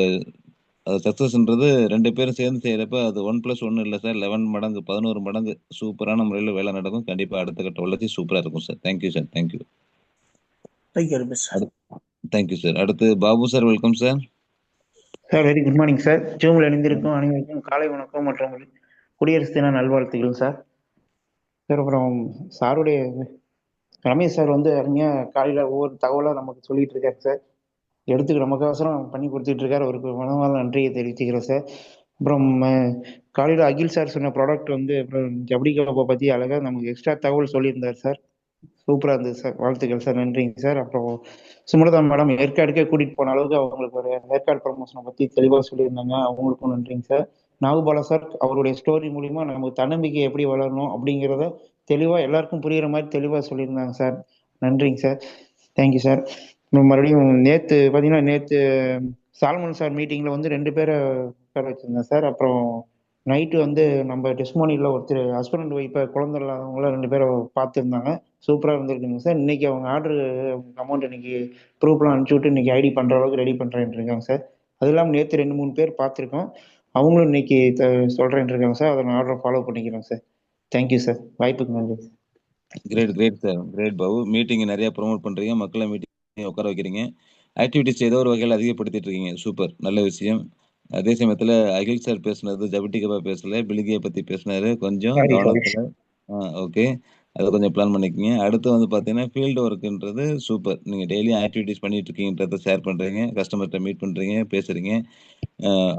சக்ஸஸ்ன்றது 2 பேரும் சேர்ந்து செய்கிறப்ப அது 1+1 இல்லை சார், 11 மடங்கு 11 மடங்கு சூப்பரான முறையில் வேலை நடக்கும். கண்டிப்பாக அடுத்த கட்ட வளர்ச்சி சூப்பராக இருக்கும் sir. Thank you sir. Thank you sir. அடுத்து Babu sir, welcome sir. Sir very good morning sir. ஜூமில் இணைந்திருக்கும் அனைவருக்கும் காலை வணக்கம் மற்றும் குடியரசு தின நல்வாழ்த்துக்கள் சார். சார் அப்புறம் சாருடைய ரமேஷ் சார் வந்து அருமையாக காலையில் ஒவ்வொரு தகவலாக நமக்கு சொல்லிட்டு இருக்காரு சார். எடுத்துக்கு நமக்கோசரம் பண்ணி கொடுத்துட்டு இருக்காரு. அவருக்கு மனமார்ந்த நன்றியை தெரிவிச்சுக்கிறேன் சார். அப்புறம் காலையில் அகில் சார் சொன்ன ப்ராடக்ட் வந்து அப்புறம் ஜவுளி கப்பை பற்றி அழகாக நமக்கு எக்ஸ்ட்ரா தகவல் சொல்லியிருந்தார் சார். சூப்பராக இருந்தது சார். வாழ்த்துக்கள் சார். நன்றிங்க சார். அப்புறம் சுமலதா மேடம் ஏற்காடுக்கே கூட்டிகிட்டு போன அளவுக்கு அவங்களுக்கு ஒரு ஏற்காடு ப்ரமோஷனை பற்றி தெளிவாக சொல்லியிருந்தாங்க. அவங்களுக்கும் நன்றிங்க சார். நாகுபாலா சார் அவருடைய ஸ்டோரி மூலிமா நமக்கு தன்னம்பிக்கை எப்படி வளரணும் அப்படிங்கிறத தெளிவாக எல்லாருக்கும் புரிகிற மாதிரி தெளிவாக சொல்லியிருந்தாங்க சார். நன்றிங்க சார். Thank you sir. மறுபடியும் நேற்று பார்த்தீங்கன்னா சாலமன் சார் மீட்டிங்கில் வந்து 2 பேரை உட்கார வச்சுருந்தேன் சார். அப்புறம் நைட்டு வந்து நம்ம டெஸ்மோனியில் ஒருத்தர் ஹஸ்பண்ட் அண்ட் ஒய்ஃபை குழந்தை இல்லாதவங்கள 2 பேரை பார்த்துருந்தாங்க. சூப்பராக இருந்திருக்குங்க சார். இன்னைக்கு அவங்க ஆர்டர் அமௌண்ட் இன்னைக்கு ப்ரூஃப்லாம் அனுப்பிச்சி விட்டு இன்னைக்கு ஐடி பண்ணுற அளவுக்கு ரெடி பண்ணுறேன் இருக்காங்க சார். அது இல்லாமல் நேற்று 2-3 பேர் பார்த்துருக்கோம். அவங்களும் இன்னைக்கு சொல்கிறேன் இருக்காங்க சார். அதை நான் ஆர்டர் ஃபாலோ பண்ணிக்கிறேன் சார். Thank you sir. வாய்ப்புக்கு நன்றி. Great sir. Great Babu. Meeting நிறைய ப்ரொமோட் பண்ணுறீங்க, மக்களை மீட்டிங் உட்கார வைக்கிறீங்க, ஆக்டிவிட்டிஸ் ஏதோ ஒரு வகையில் அதிகப்படுத்திட்டு இருக்கீங்க. சூப்பர், நல்ல விஷயம். அதே சமயத்தில் அகில் சார் பேசுனது ஜபட்டிகப்பா பேசல, பிலிகியை பற்றி பேசினாரு. கொஞ்சம் கவனத்தில் ஓகே, அதை கொஞ்சம் பிளான் பண்ணிக்கோங்க. அடுத்து வந்து பார்த்தீங்கன்னா ஃபீல்டு ஒர்க்குன்றது சூப்பர். நீங்கள் டெய்லியும் ஆக்டிவிட்டிஸ் பண்ணிட்டு இருக்கீங்கன்றதை ஷேர் பண்ணுறீங்க, கஸ்டமர்கிட்ட மீட் பண்ணுறீங்க, பேசுகிறீங்க.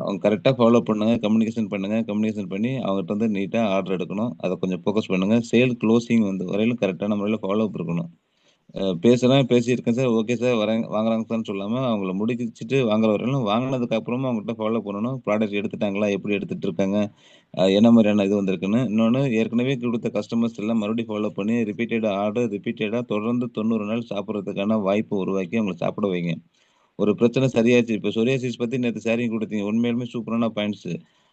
அவங்க கரெக்டாக ஃபாலோ பண்ணுங்கள், கம்யூனிகேஷன் பண்ணி அவங்ககிட்ட வந்து நீட்டாக ஆர்டர் எடுக்கணும். அதை கொஞ்சம் ஃபோக்கஸ் பண்ணுங்கள். சேல் க்ளோசிங் வந்து வரையிலும் கரெக்டான முறையில் ஃபாலோ அப் இருக்கணும். பேசுறேன், பேசியிருக்கேன் சார். ஓகே சார் வாங்குறாங்க சார்ன்னு சொல்லாம, அவங்கள முடிச்சுட்டு வாங்குற வரையிலும் வாங்குனதுக்கு அப்புறமும் அவங்ககிட்ட ஃபாலோ பண்ணணும். ப்ராடக்ட் எடுத்துட்டாங்களா? எப்படி எடுத்துட்டு இருக்காங்க? என்ன மாதிரியான இது வந்திருக்குன்னு. இன்னொன்னு ஏற்கனவே குடுத்த கஸ்டமர்ஸ் எல்லாம் மறுபடியும் ஃபாலோ பண்ணி ரிப்பீட்டடா தொடர்ந்து 90 நாள் சாப்பிடுறதுக்கான வாய்ப்ப உருவாக்கி அவங்கள சாப்பிட வைங்க. ஒரு பிரச்சனை சரியாச்சு. இப்ப சொரியாசிஸ் பத்தி நேத்து ஷேரிங் குடுத்தீங்க. உண்மையாலுமே சூப்பரான பாயிண்ட்ஸ்.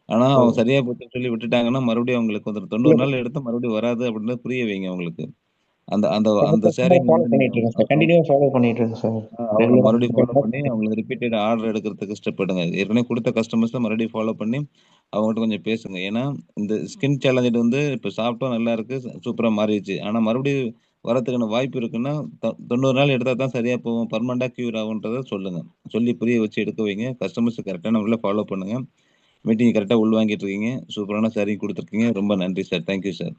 ஆனா, அவங்க சரியா போச்சுன்னு சொல்லி விட்டுட்டாங்கன்னா, மறுபடியும் அவங்களுக்கு வந்துரும். 90 நாள் எடுத்தா மறுபடியும் வராது அப்படின்றத புரிய வைங்க அவங்களுக்கு. அந்த அந்த அந்த ஷேரிங் ஃபாலோ வந்து நீங்க பண்ணிட்டு இருக்கேன் சார். கண்டினியூவா ஃபாலோ பண்ணிட்டு இருக்கேன் சார். அவங்கள மறுபடியும் ஃபாலோ ரெகுலரா பண்ணி, அவங்களுக்கு ரிப்பீட்டட் ஆர்டர் எடுக்கிறதுக்கு ஸ்டெப் எடுங்க. ஏற்கனவே குடுத்த கஸ்டமர்ஸ மறுபடியும் ஃபாலோ பண்ணி, அவங்ககிட்ட கொஞ்சம் பேசுங்க. ஏன்னா, இந்த ஸ்கின் சேலஞ்சுடு வந்து இப்ப சாப்பிட்டோம் நல்லா இருக்கு, சூப்பரா மாறிருச்சு. ஆனா மறுபடியும் வரதுக்கான வாய்ப்பு இருக்குன்னா, 90 நாள் எடுத்தா தான் சரியா போகும். பெர்மனன்ட்டா கியூர் ஆகுன்றத சொல்லுங்க. சொல்லி புரிய வச்சு எடுக்க வைங்க. கஸ்டமர்ஸ கரெக்ட்டான முறையில ஃபாலோ பண்ணுங்க. மீட்டிங் கரெக்ட்டா உள்வாங்கிட்டு இருக்கீங்க. சூப்பரான ஷேரிங் குடுத்துருக்கீங்க. ரொம்ப நன்றி sir. Thank you sir.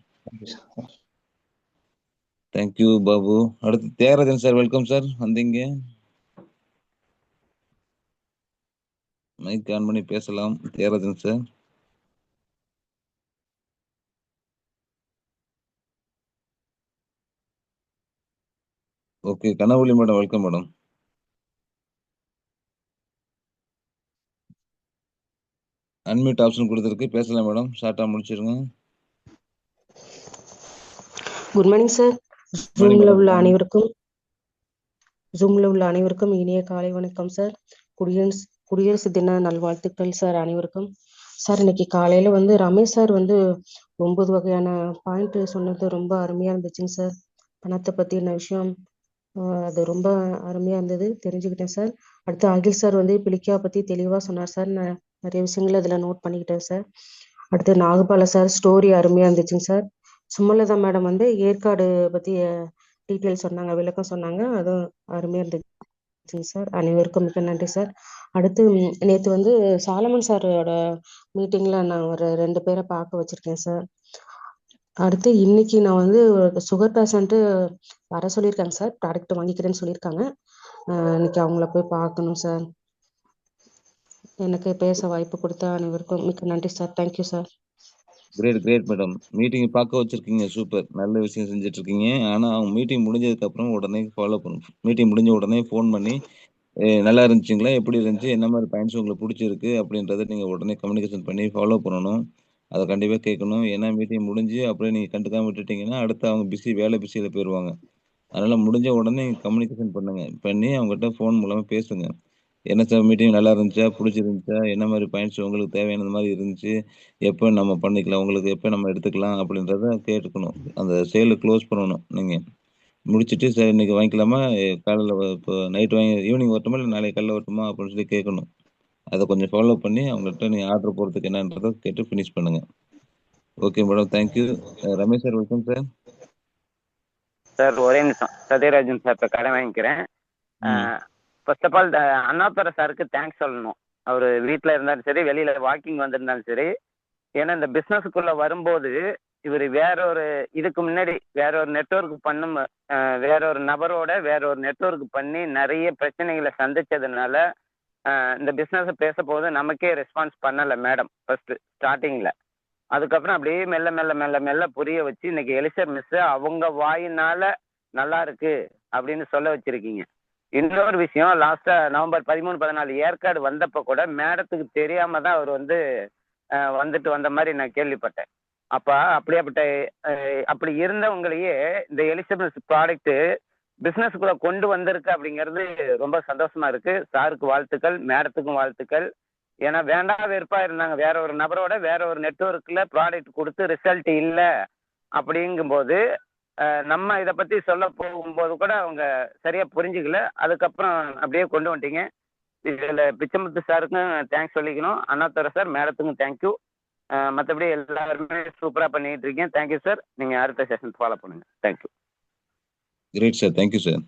Thank you Babu. அடுத்து தியாகராஜன் சார். Welcome sir. வந்தீங்க. மைக் ஆன் பண்ணி பேசலாம். Thiagarajan sir. Okay. Kanagavalli madam. Welcome madam. Unmute option குடுத்திருக்கு. பேசலாம் மேடம். ஷார்ட்டா முடிச்சிருங்க. Good morning sir. மார்னிங் ஜூம்ல மேடம். உள்ள மார்னிங். அனைவருக்கும் இனிய காலை வணக்கம் சார். குடியரசு தின நல்வாழ்த்துக்கள் சார் அனைவருக்கும். சார் இன்னைக்கு காலையில வந்து ரமேஷ் சார் வந்து 9 வகையான பாயிண்ட் சொன்னது ரொம்ப அருமையா இருந்துச்சுங்க சார். பணத்தை பத்தின விஷயம் அது ரொம்ப அருமையா இருந்தது, தெரிஞ்சுக்கிட்டேன் சார். அடுத்து அகில் சார் வந்து பிளிக்கா பத்தி தெளிவா சொன்னார் சார். நான் நிறைய விஷயங்களை அதுல நோட் பண்ணிக்கிட்டேன் சார். அடுத்து நாகபால சார் ஸ்டோரி அருமையா இருந்துச்சுங்க சார். சுமலதா மேடம் வந்து ஏற்காடு பத்தி டீட்டெயில் சொன்னாங்க, விளக்கம் சொன்னாங்க, அதுவும் அருமையா இருந்துச்சுங்க சார். அனைவருக்கும் மிக்க நன்றி சார். அடுத்து நேற்று வந்து சாலமன் சாரோட மீட்டிங்ல நான் ஒரு 2 பேரை பார்க்க வச்சிருக்கேன் சார். அடுத்து இன்னைக்கு நான் வந்து சுகர் பேஷண்ட்டு வர சொல்லியிருக்காங்க சார். ப்ராடக்ட் வாங்கிக்கிறேன்னு சொல்லியிருக்காங்க. இன்னைக்கு அவங்கள போய் பார்க்கணும் சார். எனக்கு பேச வாய்ப்பு கொடுத்த அனைவருக்கும் மிக்க நன்றி sir. Thank you sir. Great madam. Meeting பார்க்க வச்சிருக்கீங்க. சூப்பர். நல்ல விஷயம் செஞ்சுட்டு இருக்கீங்க. ஆனா அவங்க மீட்டிங் முடிஞ்சதுக்கு அப்புறம் உடனே ஃபாலோ பண்ணணும். மீட்டிங் முடிஞ்ச உடனே ஃபோன் பண்ணி நல்லா இருந்துச்சுங்களா? எப்படி இருந்துச்சு? என்ன மாதிரி பாயிண்ட்ஸ் உங்களுக்கு பிடிச்சிருக்கு? அப்படின்றத நீங்க உடனே கம்யூனிகேஷன் பண்ணி ஃபாலோ பண்ணணும். அத கண்டிப்பா கேட்கணும். ஏன்னா மீட்டிங் முடிஞ்சு அப்படியே நீங்க கண்டுக்காம விட்டுட்டீங்கன்னா, அடுத்து அவங்க பிஸியில போயிருவாங்க. அதனால முடிஞ்ச உடனே கம்யூனிகேஷன் பண்ணுங்க. பண்ணி அவங்ககிட்ட ஃபோன் மூலமா பேசுங்க. என்ன சார் மீட்டிங் நல்லா இருந்துச்சா? புடிச்சிருந்துச்சா? என்ன மாரி பாயிண்ட்ஸ் உங்களுக்கு தேவையானது மாரி இருந்துச்சு? எப்ப நம்ம பண்ணிக்கலாம்? உங்களுக்கு எப்ப நம்ம எடுத்துக்கலாம்? அப்படின்றத கேட்டுக்கணும். அந்த சேல க்ளோஸ் பண்ணணும் நீங்க. முடிச்சுட்டு சரி இன்னைக்கு வாங்கிக்கலாமா? காலையில இப்போ நைட் ஈவினிங் வரட்டுமா? இல்ல நாளைக்கு காலைல வரட்டுமா? அப்படின்னு சொல்லி கேட்கணும். அத கொஞ்சம் ஃபாலோ பண்ணி அவங்கள்ட்ட நீங்க ஆர்டர் போடுறதுக்கு என்னன்றத கேட்டு ஃபினிஷ் பண்ணுங்க. Okay madam. Thank you. Ramesh sir welcome sir. Sir ஒரே நிமிஷம். சத்யராஜன் சார் கடை வாங்கிக்கிறேன். ஃபர்ஸ்ட் ஆஃப் ஆல் அண்ணாதுரை சாருக்கு தேங்க்ஸ் சொல்லணும். அவர் வீட்டில் இருந்தாலும் சரி, வெளியில வாக்கிங் வந்திருந்தாலும் சரி. ஏன்னா இந்த பிஸ்னஸுக்குள்ள வரும்போது இவர் இதுக்கு முன்னாடி வேற ஒரு நெட்வொர்க் பண்ணும், வேற ஒரு நபரோட வேற ஒரு நெட்வொர்க் பண்ணி நிறைய பிரச்சனைகளை சந்திச்சதுனால இந்த பிஸ்னஸ் பேச போது நமக்கே ரெஸ்பான்ஸ் பண்ணலை மேடம் ஃபர்ஸ்ட் ஸ்டார்டிங்ல. அதுக்கப்புறம் அப்படியே மெல்ல மெல்ல மெல்ல மெல்ல புரிய வச்சு இன்னைக்கு எலிசர் மிஸ் அவங்க வாயினால நல்லா இருக்கு அப்படின்னு சொல்ல வச்சிருக்கீங்க. இன்னொரு விஷயம், லாஸ்டா நவம்பர் 13, 14 ஏற்காடு வந்தப்ப கூட மேடத்துக்கு தெரியாம தான் அவர் வந்து வந்துட்டு வந்த மாதிரி நான் கேள்விப்பட்டேன். அப்ப அப்படி இருந்தவங்களையே இந்த எலிசபெத் ப்ராடக்ட் பிசினஸ்க்குள்ள கொண்டு வந்திருக்கு அப்படிங்கிறது ரொம்ப சந்தோஷமா இருக்கு. சாருக்கு வாழ்த்துக்கள், மேடத்துக்கும் வாழ்த்துக்கள். ஏன்னா வேண்டாம் வெறுப்பா இருந்தாங்க. வேற ஒரு நபரோட வேற ஒரு நெட்வொர்க்ல ப்ராடக்ட் கொடுத்து ரிசல்ட் இல்லை அப்படிங்கும்போது நம்ம இதை பத்தி சொல்ல போகும்போது கூட அவங்க சரியா புரிஞ்சுக்கல. அதுக்கப்புறம் அப்படியே கொண்டு வந்துட்டீங்க. இதுல பிச்சமுத்து சாருக்கும் தேங்க்ஸ் சொல்லிக்கணும். அண்ணாதுரை சார், மேடத்துக்கும் தேங்க்யூ. மற்றபடி எல்லாருமே சூப்பரா பண்ணிட்டு இருக்கீங்க. Thank you sir. நீங்க அடுத்த செஷன் ஃபாலோ பண்ணுங்க. Thank you. Great sir. Thank you sir.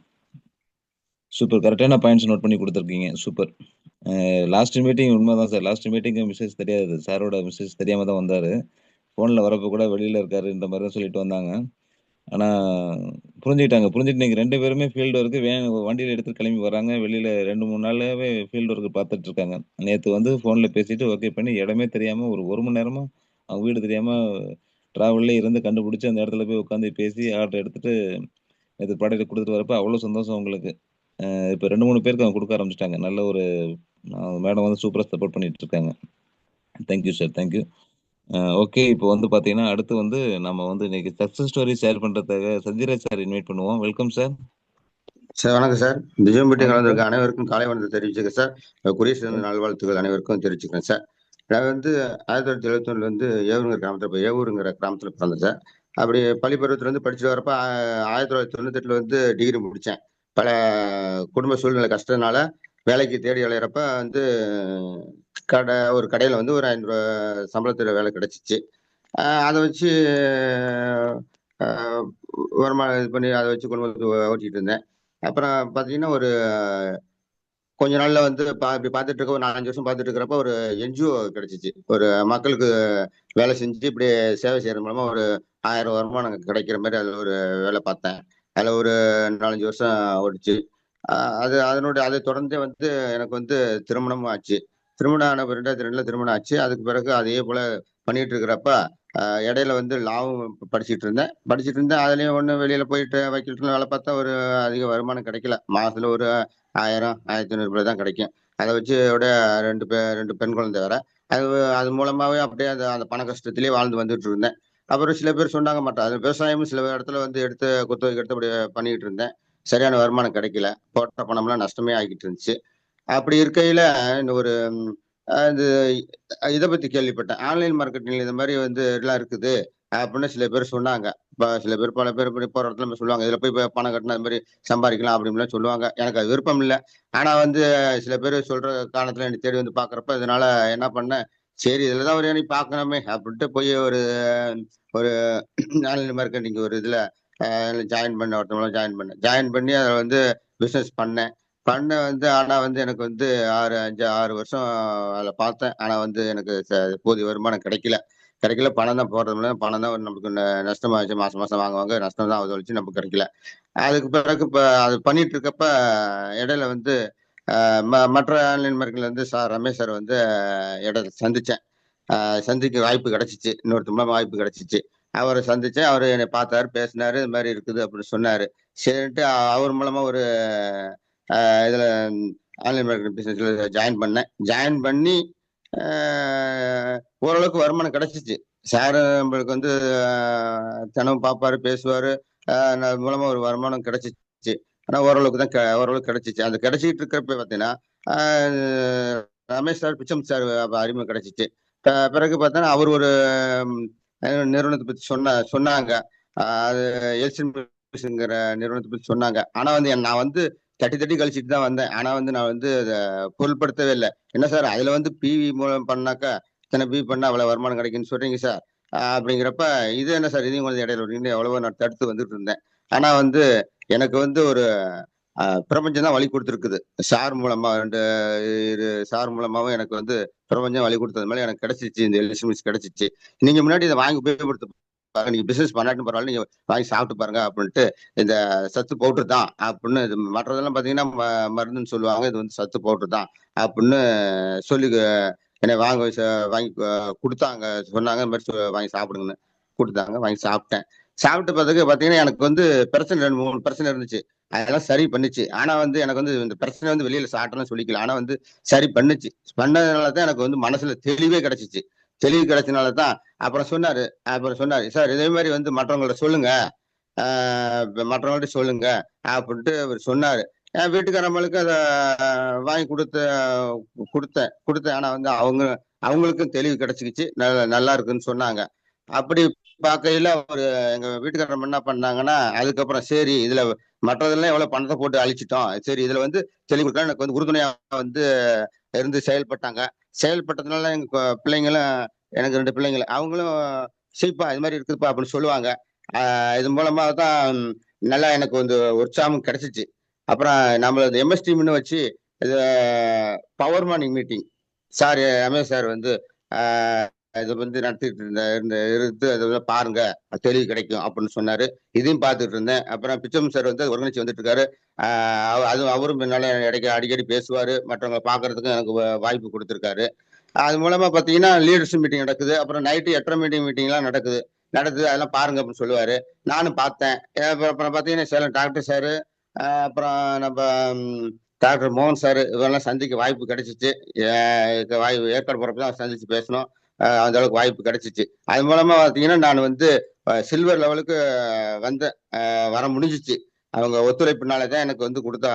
Super. கரெக்டான பாயிண்ட்ஸ் நோட் பண்ணி கொடுத்துருக்கீங்க. சூப்பர். லாஸ்ட் மீட்டிங் உண்மைதான் சார். லாஸ்ட் மீட்டிங் மெசேஜ் தெரியாது. சாரோட மெசேஜ் தெரியாம தான் வந்தாரு. ஃபோனில் வரப்போ கூட வெளியில இருக்காருன்ற மாதிரி தான் சொல்லிட்டு வந்தாங்க. ஆனா புரிஞ்சுட்டு நீங்க 2 பேருமே ஃபீல்டு ஒர்க்கு வண்டியில எடுத்துட்டு கிளம்பி வராங்க. வெளியில 2, 3 நாளாவே ஃபீல்டு ஒர்க் பார்த்துட்டு இருக்காங்க. நேத்து வந்து ஃபோன்ல பேசிட்டு ஓகே பண்ணி இடமே தெரியாம ஒரு 1 மணி நேரமா அவங்க வீடு தெரியாம டிராவல்லே இருந்து கண்டுபிடிச்சு அந்த இடத்துல போய் உட்காந்து பேசி ஆர்டர் எடுத்துட்டு இது ப்ராடக்ட் கொடுத்துட்டு வரப்ப அவ்வளோ சந்தோஷம் உங்களுக்கு. இப்போ 2-3 பேருக்கு அவங்க கொடுக்க ஆரம்பிச்சிட்டாங்க. நல்ல ஒரு மேடம் வந்து சூப்பராக சப்போர்ட் பண்ணிட்டு இருக்காங்க. Thank you sir, thank you. ஓகே, இப்போ வந்து பார்த்தீங்கன்னா அடுத்து வந்து நம்ம வந்து இன்னைக்கு சக்ஸஸ் ஸ்டோரி ஷேர் பண்ணுறதுக்காக சத்யராஜ் சார் இன்வைட் பண்ணுவோம். Welcome sir. சார் வணக்கம் சார். இந்த ஜூம் மீட்டிங் கலந்துருக்க அனைவருக்கும் காலை வணக்கத்தை தெரிவிச்சுக்கிறேன் சார். குடியரசு நல்வாழ்த்துக்கள் அனைவருக்கும் தெரிவிச்சுக்கிறேன் சார். நான் வந்து 1971 வந்து ஏவூருங்கிற கிராமத்தில் ஏவூருங்கிற கிராமத்தில் பிறந்தேன் சார். அப்படி பள்ளி பருவத்தில் வந்து படிச்சுட்டு வரப்ப 1998 வந்து டிகிரி முடித்தேன். பல குடும்ப சூழ்நிலை கஷ்டத்தினால வேலைக்கு தேடி அலையிறப்ப வந்து ஒரு கடையில் வந்து ஒரு 500 ரூபா சம்பளத்தில் வேலை கிடைச்சிச்சு. அதை வச்சு வருமானம் இது பண்ணி அதை வச்சு குடும்பத்தை ஓட்டிகிட்டு இருந்தேன். அப்புறம் பார்த்தீங்கன்னா ஒரு கொஞ்ச நாள்ல வந்து இப்படி பார்த்துட்டு இருக்க ஒரு 4-5 வருஷம் பார்த்துட்டு இருக்கிறப்ப ஒரு என்ஜிஓ கிடைச்சிச்சு. ஒரு மக்களுக்கு வேலை செஞ்சு இப்படி சேவை செய்யறது மூலமா ஒரு 1000 வருமானம் கிடைக்கிற மாதிரி அதில் ஒரு வேலை பார்த்தேன். அதில் ஒரு 4-5 வருஷம் ஓடிச்சு. அதை தொடர்ந்து வந்து எனக்கு வந்து திருமணமும் ஆச்சு. திருமணம் ஆன 2002 திருமணம் ஆச்சு. அதுக்கு பிறகு அதே போல பண்ணிட்டு இருக்கிறப்ப இடையில வந்து லாவும் படிச்சுட்டு இருந்தேன். அதுலயும் ஒண்ணு வெளியில போயிட்டு வக்கீல்ல வேலை பார்த்தா ஒரு அதிக வருமானம் கிடைக்கல. மாசத்துல ஒரு 1000 1500 தான் கிடைக்கும். அதை வச்சு ரெண்டு பெண் குழந்தை வேற. அது மூலமாவே அப்படியே அந்த பண கஷ்டத்திலேயே வாழ்ந்து வந்துட்டு இருந்தேன். அப்புறம் சில பேர் சொன்னாங்க மாட்டேன், அது விவசாயமும் சில இடத்துல வந்து எடுத்து குத்தகைக்கு எடுத்து அப்படி பண்ணிட்டு இருந்தேன். சரியான வருமானம் கிடைக்கல. போட்ட பணம்லாம் நஷ்டமே ஆகிட்டு இருந்துச்சு. அப்படி இருக்கையில இந்த ஒரு இதை பத்தி கேள்விப்பட்டேன். ஆன்லைன் மார்க்கெட்டிங்ல இந்த மாதிரி வந்து எல்லாம் இருக்குது அப்படின்னு சில பேர் சொன்னாங்க. பல பேர் இப்படி போற இடத்துல சொல்லுவாங்க, இதுல போய் பணம் கட்டினா அது மாதிரி சம்பாதிக்கலாம் அப்படின்னு சொல்லுவாங்க. எனக்கு அது விருப்பம் இல்லை. ஆனா வந்து சில பேர் சொல்ற காரணத்துல எனக்கு தேடி வந்து பாக்குறப்ப இதனால என்ன பண்ணேன், சரி இதுலதான் ஒரு எனக்கு பார்க்கணுமே அப்படின்ட்டு போய் ஒரு ஆன்லைன் மார்க்கெட்டிங் ஒரு இதுல ஜாயின் பண்ணி அதில் வந்து பிஸ்னஸ் பண்ணேன். வந்து ஆனா வந்து எனக்கு வந்து 6 வருஷம் அதில் பார்த்தேன். ஆனா வந்து எனக்கு போதிய வருமானம் கிடைக்கல. பணம் தான் போடுறது, பணம் தான் நமக்கு நஷ்டமாச்சு. மாசம் வாங்குவாங்க, நஷ்டம் தான் வச்சு நமக்கு கிடைக்கல. அதுக்கு பிறகு இப்போ அது பண்ணிட்டு இருக்கப்ப இடையில வந்து மற்ற ஆன்லைன் மார்க்கெட்ல வந்து ரமேஷ் சார் வந்து இடையில சந்திக்க வாய்ப்பு கிடைச்சிச்சு. இன்னொருத்தர் வாய்ப்பு கிடைச்சிச்சு. அவரை சந்திச்சேன். அவர் என்னை பார்த்தாரு, பேசினாரு, இது மாதிரி இருக்குது அப்படின்னு சொன்னாரு. சரின்ட்டு அவர் மூலமா ஒரு இதுல ஆன்லைன் மார்க்கெட்டிங் பிசினஸ்ல ஜாயின் பண்ணி ஓரளவுக்கு வருமானம் கிடைச்சிச்சு. சார் நம்மளுக்கு வந்து தினமும் பார்ப்பாரு, பேசுவாரு. மூலமா ஒரு வருமானம் கிடைச்சிச்சு. ஆனா ஓரளவுக்கு கிடைச்சிச்சு. அந்த கிடைச்சிட்டு இருக்கிறப்ப பார்த்தீங்கன்னா ரமேஷ் சார், பிச்சம் சார் அறிமுகம் கிடைச்சிச்சு. பிறகு பார்த்தா அவர் ஒரு நிறுவனத்தை பத்தி சொன்னாங்க. அது எல்சிங்கிற நிறுவனத்தை பத்தி சொன்னாங்க. ஆனா வந்து நான் வந்து தட்டி கழிச்சிட்டு தான் வந்தேன். ஆனா வந்து நான் வந்து அதை பொருட்படுத்தவே இல்லை. என்ன சார் அதுல வந்து பிவி மூலம் பண்ணாக்கா இத்தனை பிவி பண்ணா அவ்வளவு வருமானம் கிடைக்குன்னு சொல்றீங்க சார் அப்படிங்கிறப்ப, இது என்ன சார் இதையும் கொஞ்சம் இடையில எவ்வளவோ நான் தடுத்து வந்துட்டு இருந்தேன். ஆனா வந்து எனக்கு வந்து ஒரு பிரபஞ்சம் தான் வழி கொடுத்துருக்குது. சார் மூலமா சார் மூலமாவும் எனக்கு வந்து பிரபஞ்சம் வழி கொடுத்தது மேலே எனக்கு கிடைச்சிச்சு. இந்த எலிசிமிஸ் கிடைச்சிச்சு. நீங்க முன்னாடி இதை வாங்கி உபயோகப்படுத்த பாருங்க, நீங்க பிசினஸ் பண்ணாட்டும் பரவாயில்ல, நீங்க வாங்கி சாப்பிட்டு பாருங்க அப்படின்ட்டு. இந்த சத்து பவுடர் தான் அப்படின்னு, மற்றதெல்லாம் பாத்தீங்கன்னா மருந்துன்னு சொல்லுவாங்க, இது வந்து சத்து பவுடர் தான் அப்படின்னு சொல்லி என்னை வாங்கி கொடுத்தாங்க. சொன்னாங்க இந்த மாதிரி வாங்கி சாப்பிடுங்கன்னு கொடுத்தாங்க. வாங்கி சாப்பிட்ட பிறகு பாத்தீங்கன்னா எனக்கு வந்து பிரச்சனை 2-3 பிரச்சனை இருந்துச்சு. அதெல்லாம் சரி பண்ணுச்சு. ஆனா வந்து எனக்கு வந்து இந்த பிரச்சனை வந்து வெளியில சாட்டலாம் சொல்லிக்கல. ஆனா வந்து சரி பண்ணுச்சு. பண்ணதுனாலதான் எனக்கு வந்து மனசுல தெளிவே கிடைச்சிச்சு. தெளிவு கிடைச்சனாலதான் அப்புறம் சொன்னாரு சார் இதே மாதிரி வந்து மற்றவங்கள்ட்ட சொல்லுங்க, அப்படின்ட்டு அவர் சொன்னாரு. என் வீட்டுக்காரங்களுக்கு அதை வாங்கி கொடுத்தேன். ஆனா வந்து அவங்களுக்கும் தெளிவு கிடைச்சிக்கிச்சு. நல்லா இருக்குன்னு சொன்னாங்க. அப்படி பார்க்கையில எங்க வீட்டுக்காரர் என்ன பண்ணாங்கன்னா, அதுக்கப்புறம் சரி இதுல மற்றதெல்லாம் எவ்வளவு பணத்தை போட்டு அழிச்சிட்டோம், சரி இதுல வந்து தெளிவு கொடுக்கலாம், எனக்கு வந்து உறுதுணையா வந்து இருந்து செயல்பட்டதுனால எங்க பிள்ளைங்களும், எனக்கு 2 பிள்ளைங்க, அவங்களும் சரிப்பா இது மாதிரி இருக்குதுப்பா அப்படின்னு சொல்லுவாங்க. இது மூலமா தான் நல்லா எனக்கு வந்து உற்சாகம் கிடைச்சிச்சு. அப்புறம் நம்மளது எம்எஸ் டீம்னு வச்சு இது power morning meeting sir Ramesh sir வந்து இதை வந்து நடத்திட்டு இருந்து அதை பாருங்க தெளிவு கிடைக்கும் அப்படின்னு சொன்னாரு. இதையும் பார்த்துட்டு இருந்தேன். அப்புறம் பிச்சம் சார் வந்து ஒருங்கிணைச்சு வந்துட்டு இருக்காரு. அவரும் முன்னால அடிக்கடி பேசுவாரு. மற்றவங்களை பார்க்கறதுக்கு எனக்கு வாய்ப்பு கொடுத்துருக்காரு. அது மூலமா பார்த்தீங்கன்னா லீடர்ஷிப் மீட்டிங் நடக்குது. அப்புறம் நைட்டு 8:30 மீட்டிங்லாம் நடக்குது. நடக்குது அதெல்லாம் பாருங்க அப்படின்னு சொல்லுவாரு. நானும் பார்த்தேன். அப்புறம் பார்த்தீங்கன்னா சேலம் டாக்டர் சாரு, அப்புறம் நம்ம டாக்டர் மோகன் சார் இவரெல்லாம் சந்திக்க வாய்ப்பு கிடைச்சிச்சு. ஏற்காடு போறப்ப தான் சந்திச்சு பேசணும். அந்த அளவுக்கு வாய்ப்பு கிடைச்சிச்சு. அது மூலமா பார்த்தீங்கன்னா நான் வந்து சில்வர் லெவலுக்கு வந்து வர முடிஞ்சிச்சு. அவங்க ஒத்துழைப்புனால தான் எனக்கு வந்து கொடுத்த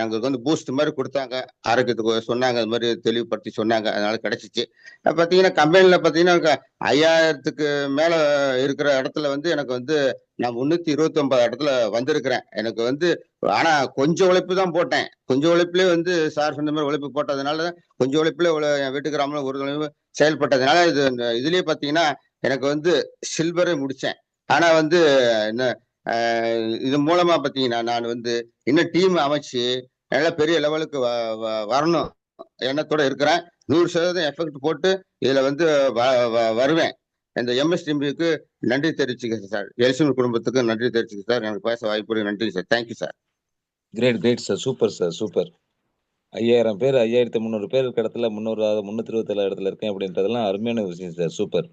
எனக்கு வந்து பூஸ்ட் மாதிரி கொடுத்தாங்க. ஆரோக்கியத்துக்கு சொன்னாங்க, அது மாதிரி தெளிவுபடுத்தி சொன்னாங்க. அதனால கிடைச்சிச்சு. பார்த்தீங்கன்னா கம்பெனியில் பார்த்தீங்கன்னா 5000க்கு மேல இருக்கிற இடத்துல வந்து எனக்கு வந்து நான் 329 இடத்துல வந்திருக்கிறேன். எனக்கு வந்து ஆனா கொஞ்சம் உழைப்பு தான் போட்டேன். கொஞ்சம் உழைப்புலேயே வந்து சார் சொன்ன மாதிரி உழைப்பு போட்டதுனால கொஞ்சம் உழைப்புல என் வீட்டுக்கு ஒரு உழைப்பு செயல்பட்டதுனால இதுலயே பார்த்தீங்கன்னா எனக்கு வந்து சில்வரே முடிச்சேன். ஆனா வந்து இது மூலமா பார்த்தீங்கன்னா நான் வந்து இன்னும் டீம் அமைச்சு நல்ல பெரிய லெவலுக்கு வரணும் எண்ணத்தோட இருக்கிறேன். 100% எஃபெக்ட் போட்டு இதுல வந்து வருவேன். இந்த எம்எஸ்டிபிக்கு நன்றி தெரிவிச்சுக்க சார். எல்சிஎம் குடும்பத்துக்கு நன்றி தெரிவிச்சுக்க சார். எனக்கு பேச வாய்ப்பு நன்றி sir. Thank you sir. Great sir. Super sir. Super. 5000 பேர் 5300 பேர் இருக்க இடத்துல 327 இடத்துல இருக்கேன் அப்படின்றதெல்லாம் அருமையான விஷயம் சார். சூப்பர்.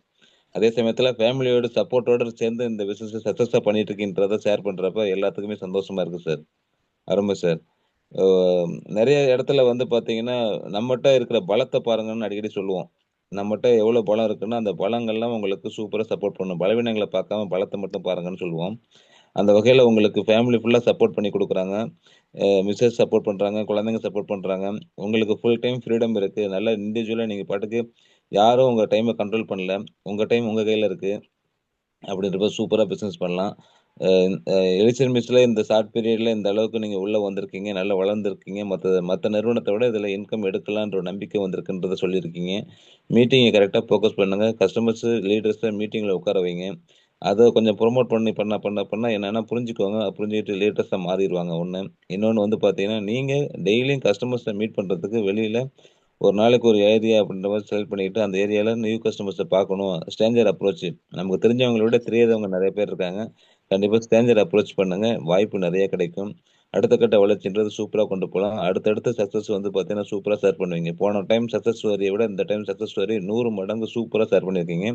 அதே சமயத்துல ஃபேமிலியோட சப்போர்ட்டோட சேர்ந்து இந்த பிசினஸ் சக்சஸா பண்ணிட்டு இருக்கீன்றத ஷேர் பண்றப்ப எல்லாத்துக்குமே சந்தோஷமா இருக்கு சார். அருமை சார். நிறைய இடத்துல வந்து பாத்தீங்கன்னா நம்மகிட்ட இருக்கிற பலத்தை பாருங்கன்னு அடிக்கடி சொல்லுவோம். நம்மகிட்ட எவ்வளவு பலம் இருக்குன்னா அந்த பலங்கள்லாம் உங்களுக்கு சூப்பரா சப்போர்ட் பண்ணும். பலவீனங்களை பார்க்காம பலத்தை மட்டும் பாருங்கன்னு சொல்லுவோம். அந்த வகையில உங்களுக்கு ஃபேமிலி ஃபுல்லா சப்போர்ட் பண்ணி கொடுக்குறாங்க. மிஸ்ஸஸ் சப்போர்ட் பண்றாங்க, குழந்தைங்க சப்போர்ட் பண்றாங்க. உங்களுக்கு ஃபுல் டைம் ஃப்ரீடம் இருக்கு. நல்லா இண்டிவிஜுவலா நீங்க பாட்டுக்கு யாரும் உங்க டைமை கண்ட்ரோல் பண்ணல. உங்க டைம் உங்க கையில இருக்கு. அப்படின்றப்ப சூப்பரா பிசினஸ் பண்ணலாம். எலிசன் மிஸ்ல இந்த ஷார்ட் பீரியட்ல இந்த அளவுக்கு நீங்க உள்ள வந்திருக்கீங்க, நல்லா வளர்ந்துருக்கீங்க. மற்ற நிறுவனத்தை விட இதுல இன்கம் எடுக்கலான்ற ஒரு நம்பிக்கை வந்திருக்குன்றத சொல்லியிருக்கீங்க. மீட்டிங்கை கரெக்டா ஃபோக்கஸ் பண்ணுங்க. கஸ்டமர்ஸ் லீடர்ஸை மீட்டிங்ல உட்கார வைங்க. அதை கொஞ்சம் ப்ரொமோட் பண்ண என்னன்னா புரிஞ்சுக்கோங்க. புரிஞ்சுக்கிட்டு லீடர்ஸா மாறிடுவாங்க. ஒண்ணு. இன்னொன்னு வந்து பாத்தீங்கன்னா நீங்க டெய்லியும் கஸ்டமர்ஸை மீட் பண்றதுக்கு வெளியில ஒரு நாளைக்கு ஒரு ஏரியா அப்படின்ற மாதிரி செலக்ட் பண்ணிக்கிட்டு அந்த ஏரியால நியூ கஸ்டமர்ஸை பார்க்கணும். Stranger approach. நமக்கு தெரிஞ்சவங்களை விட தெரியாதவங்க நிறைய பேர் இருக்காங்க. கண்டிப்பா ஸ்ட்ரேஞ்சர் அப்ரோச் பண்ணுங்க. வாய்ப்பு நிறைய கிடைக்கும். அடுத்த கட்ட வளர்ச்சின்றது சூப்பரா கொண்டு போகலாம். அடுத்தடுத்த சக்சஸ் வந்து பாத்தீங்கன்னா சூப்பரா ஷேர் பண்ணுவீங்க. போன டைம் சக்சஸ் ஸ்டோரியை விட இந்த டைம் சக்சஸ் ஸ்டோரி 100 மடங்கு சூப்பரா ஷேர் பண்ணியிருக்கீங்க.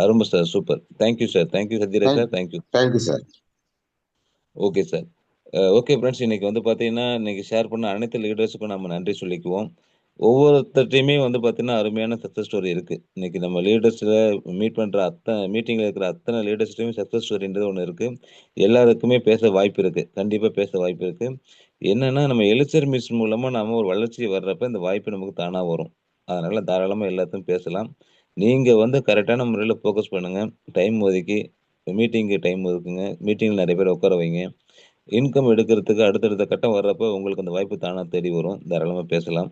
அருமை sir. Super. Thank you sir. Thank you Sathyaraj sir. Thank you. Thank you sir. Okay sir. Okay friends, இன்னைக்கு வந்து பார்த்தீங்கன்னா இன்னைக்கு ஷேர் பண்ண அனைத்து லீடர்ஸுக்கும் நம்ம நன்றி சொல்லிக்குவோம். ஒவ்வொருத்தர்ட்டையுமே வந்து பார்த்தீங்கன்னா அருமையான சக்ஸஸ் ஸ்டோரி இருக்கு. இன்னைக்கு நம்ம லீடர்ஸில் மீட் பண்ணுற மீட்டிங்கில் இருக்கிற அத்தனை லீடர்ஸ்லையும் சக்ஸஸ் ஸ்டோரின்றது ஒன்று இருக்கு. எல்லாருக்குமே பேச வாய்ப்பு இருக்கு. கண்டிப்பாக பேச வாய்ப்பு இருக்கு. என்னன்னா நம்ம எலிசர் மிஸ் மூலமா நாம ஒரு வளர்ச்சி வர்றப்ப இந்த வாய்ப்பு நமக்கு தானாக வரும். அதனால தாராளமாக எல்லாத்தையும் பேசலாம். நீங்க வந்து கரெக்டான முறையில் ஃபோக்கஸ் பண்ணுங்க. டைம் ஒதுக்கி மீட்டிங்கு டைம் ஒதுக்குங்க. மீட்டிங்கில் நிறைய பேர் உட்கார வைங்க. இன்கம் எடுக்கிறதுக்கு அடுத்தடுத்த கட்டம் வர்றப்ப உங்களுக்கு அந்த வாய்ப்பு தானாக தேடி வரும். தாராளமாக பேசலாம்.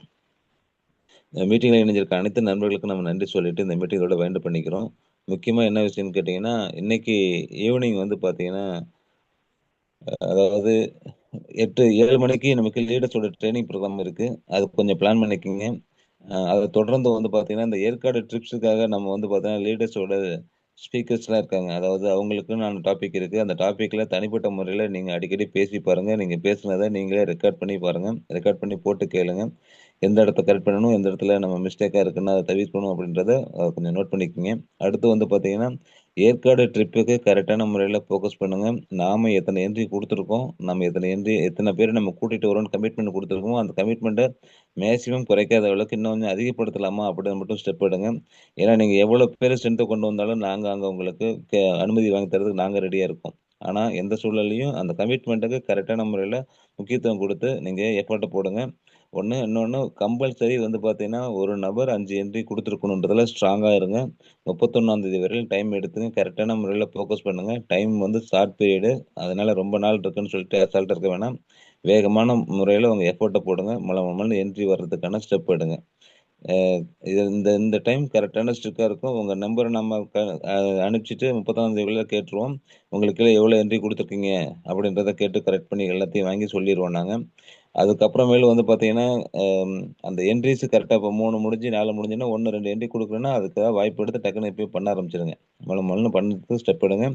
மீட்டிங்கில் இணைஞ்சிருக்க அனைத்து நண்பர்களுக்கும் நம்ம நன்றி சொல்லிட்டு இந்த மீட்டிங்கோட வைண்ட் பண்ணிக்கிறோம். முக்கியமாக என்ன விஷயம்னு கேட்டிங்கன்னா இன்னைக்கு ஈவினிங் வந்து பார்த்தீங்கன்னா அதாவது 7 மணிக்கு நமக்கு லீடர்ஸோட ட்ரைனிங் ப்ரோக்ராம் இருக்கு. அது கொஞ்சம் பிளான் பண்ணிக்கோங்க. அதை தொடர்ந்து வந்து பார்த்தீங்கன்னா இந்த ஏற்காடு ட்ரிப்ஸுக்காக நம்ம வந்து பார்த்தீங்கன்னா லீடர்ஸோட ஸ்பீக்கர்ஸ்லாம் இருக்காங்க. அதாவது அவங்களுக்குன்னு டாபிக் இருக்கு. அந்த டாபிக்ல தனிப்பட்ட முறையில் நீங்கள் அடிக்கடி பேசி பாருங்க. நீங்கள் பேசுனதை நீங்களே ரெக்கார்ட் பண்ணி பாருங்க. ரெக்கார்ட் பண்ணி போட்டு கேளுங்க. எந்த இடத்த கரெக்ட் பண்ணணும், எந்த இடத்துல நம்ம மிஸ்டேக்காக இருக்குன்னா அதை தவிர்க்கணும் அப்படின்றத கொஞ்சம் நோட் பண்ணிக்கோங்க. அடுத்து வந்து பார்த்தீங்கன்னா ஏற்காடு ட்ரிப்புக்கு கரெக்டான முறையில் ஃபோக்கஸ் பண்ணுங்க. நாம எத்தனை என்ட்ரி கொடுத்துருக்கோம், நம்ம எத்தனை பேர் நம்ம கூட்டிட்டு வரோம்னு கமிட்மெண்ட் கொடுத்துருக்கோம். அந்த கமிட்மெண்ட்டை மேக்ஸிமம் குறைக்காத அளவுக்கு இன்னும் கொஞ்சம் அதிகப்படுத்தலாமா அப்படின்னு மட்டும் ஸ்டெப் எடுங்க. ஏன்னா நீங்கள் எவ்வளோ பேர் ஸ்ட்ரென்த்தை கொண்டு வந்தாலும் நாங்கள் அங்கே உங்களுக்கு அனுமதி வாங்கி தரதுக்கு நாங்கள் ரெடியாக இருக்கோம். ஆனால் எந்த சூழலையும் அந்த கமிட்மெண்ட்டுக்கு கரெக்டான முறையில் முக்கியத்துவம் கொடுத்து நீங்கள் எஃபர்ட்டை போடுங்க. இன்னொன்று கம்பல்சரி வந்து பார்த்தீங்கன்னா ஒரு நபர் 5 என்ட்ரி கொடுத்துருக்கணுன்றதுல ஸ்ட்ராங்காக இருங்க. 31ஆம் தேதி வரையிலும் டைம் எடுத்துங்க. கரெக்டான முறையில் ஃபோக்கஸ் பண்ணுங்கள். டைம் வந்து ஷார்ட் பீரியடு, அதனால் ரொம்ப நாள் இருக்குன்னு சொல்லிட்டு அசால்ட்டாக இருக்க வேணாம். வேகமான முறையில் உங்கள் எஃபர்ட்டை போடுங்க. மொதல்ல என்ட்ரி வர்றதுக்கான ஸ்டெப் எடுங்க. இந்த டைம் கரெக்டான ஸ்ட்ரிக்காக இருக்கும். உங்கள் நம்பரை நம்ம அனுப்பிச்சிட்டு 31ஆம் தேதிக்குள்ளே கேட்டுருவோம். உங்களுக்கு எவ்வளோ என்ட்ரி கொடுத்துருக்கீங்க அப்படின்றத கேட்டு கரெக்ட் பண்ணி எல்லாத்தையும் வாங்கி சொல்லிடுவோம் நாங்கள். அதுக்கப்புறமேலு வந்து பார்த்தீங்கன்னா அந்த என்ட்ரிஸ் கரெக்டாக இப்போ 3 முடிஞ்சு 4 முடிஞ்சுன்னா 1 2 என்ட்ரி கொடுக்குறேன்னா அதுக்காக வாய்ப்பு எடுத்து டக்குன்னு இப்போ பண்ண ஆரம்பிச்சிருங்க. மொதல்ல பண்ணுறதுக்கு ஸ்டெப் எடுங்க.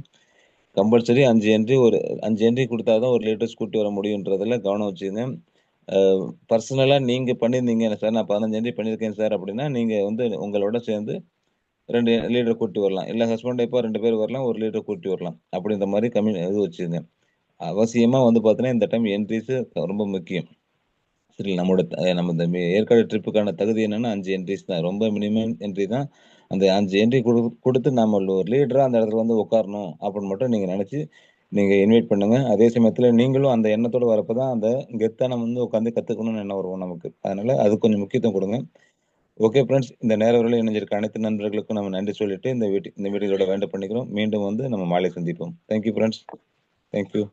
கம்பல்சரி 5 என்ட்ரி கொடுத்தா தான் ஒரு லேட்டஸ்ட் கூட்டி வர முடியுன்றதில் கவனம் வச்சுங்க. பர்சனலாக நீங்கள் பண்ணியிருந்தீங்க சார், நான் 15 என்ட்ரி பண்ணியிருக்கேன் சார் அப்படின்னா நீங்கள் வந்து உங்களோட சேர்ந்து 2 லீடர் கூட்டி வரலாம். இல்ல ஹஸ்பண்ட் ஒய்ஃபா 2 பேர் வரலாம். ஒரு லீடர் கூட்டி வரலாம். அப்படின்ற மாதிரி இது வச்சுங்க. அவசியமா வந்து பார்த்தீங்கன்னா இந்த டைம் என்ட்ரிஸ் ரொம்ப முக்கியம். சரி, நம்ம இந்த ஏற்காடு ட்ரிப்புக்கான தகுதி என்னன்னா 5 என்ட்ரிஸ் தான். ரொம்ப மினிமம் என்ட்ரி தான். அந்த 5 என்ட்ரி கொடுத்து நம்ம ஒரு லீடரா அந்த இடத்துல வந்து உட்காரணும் அப்படின்னு மட்டும் நீங்க நினைச்சு நீங்க இன்வைட் பண்ணுங்க. அதே சமயத்துல நீங்களும் அந்த எண்ணத்தோட வரப்பதான் அந்த கெத்தான வந்து உட்காந்து கத்துக்கணும்னு எண்ணம் வரும் நமக்கு. அதனால அது கொஞ்சம் முக்கியத்துவம் கொடுங்க. ஓகே ஃப்ரெண்ட்ஸ், இந்த நேர வரையில இணைஞ்சிருக்க அனைத்து நண்பர்களுக்கும் நம்ம நன்றி சொல்லிட்டு இந்த மீட்டிங்கோட வேண்ட பண்ணிக்கிறோம். மீண்டும் வந்து நம்ம மாலை சந்திப்போம். Thank you friends. தேங்க்யூ.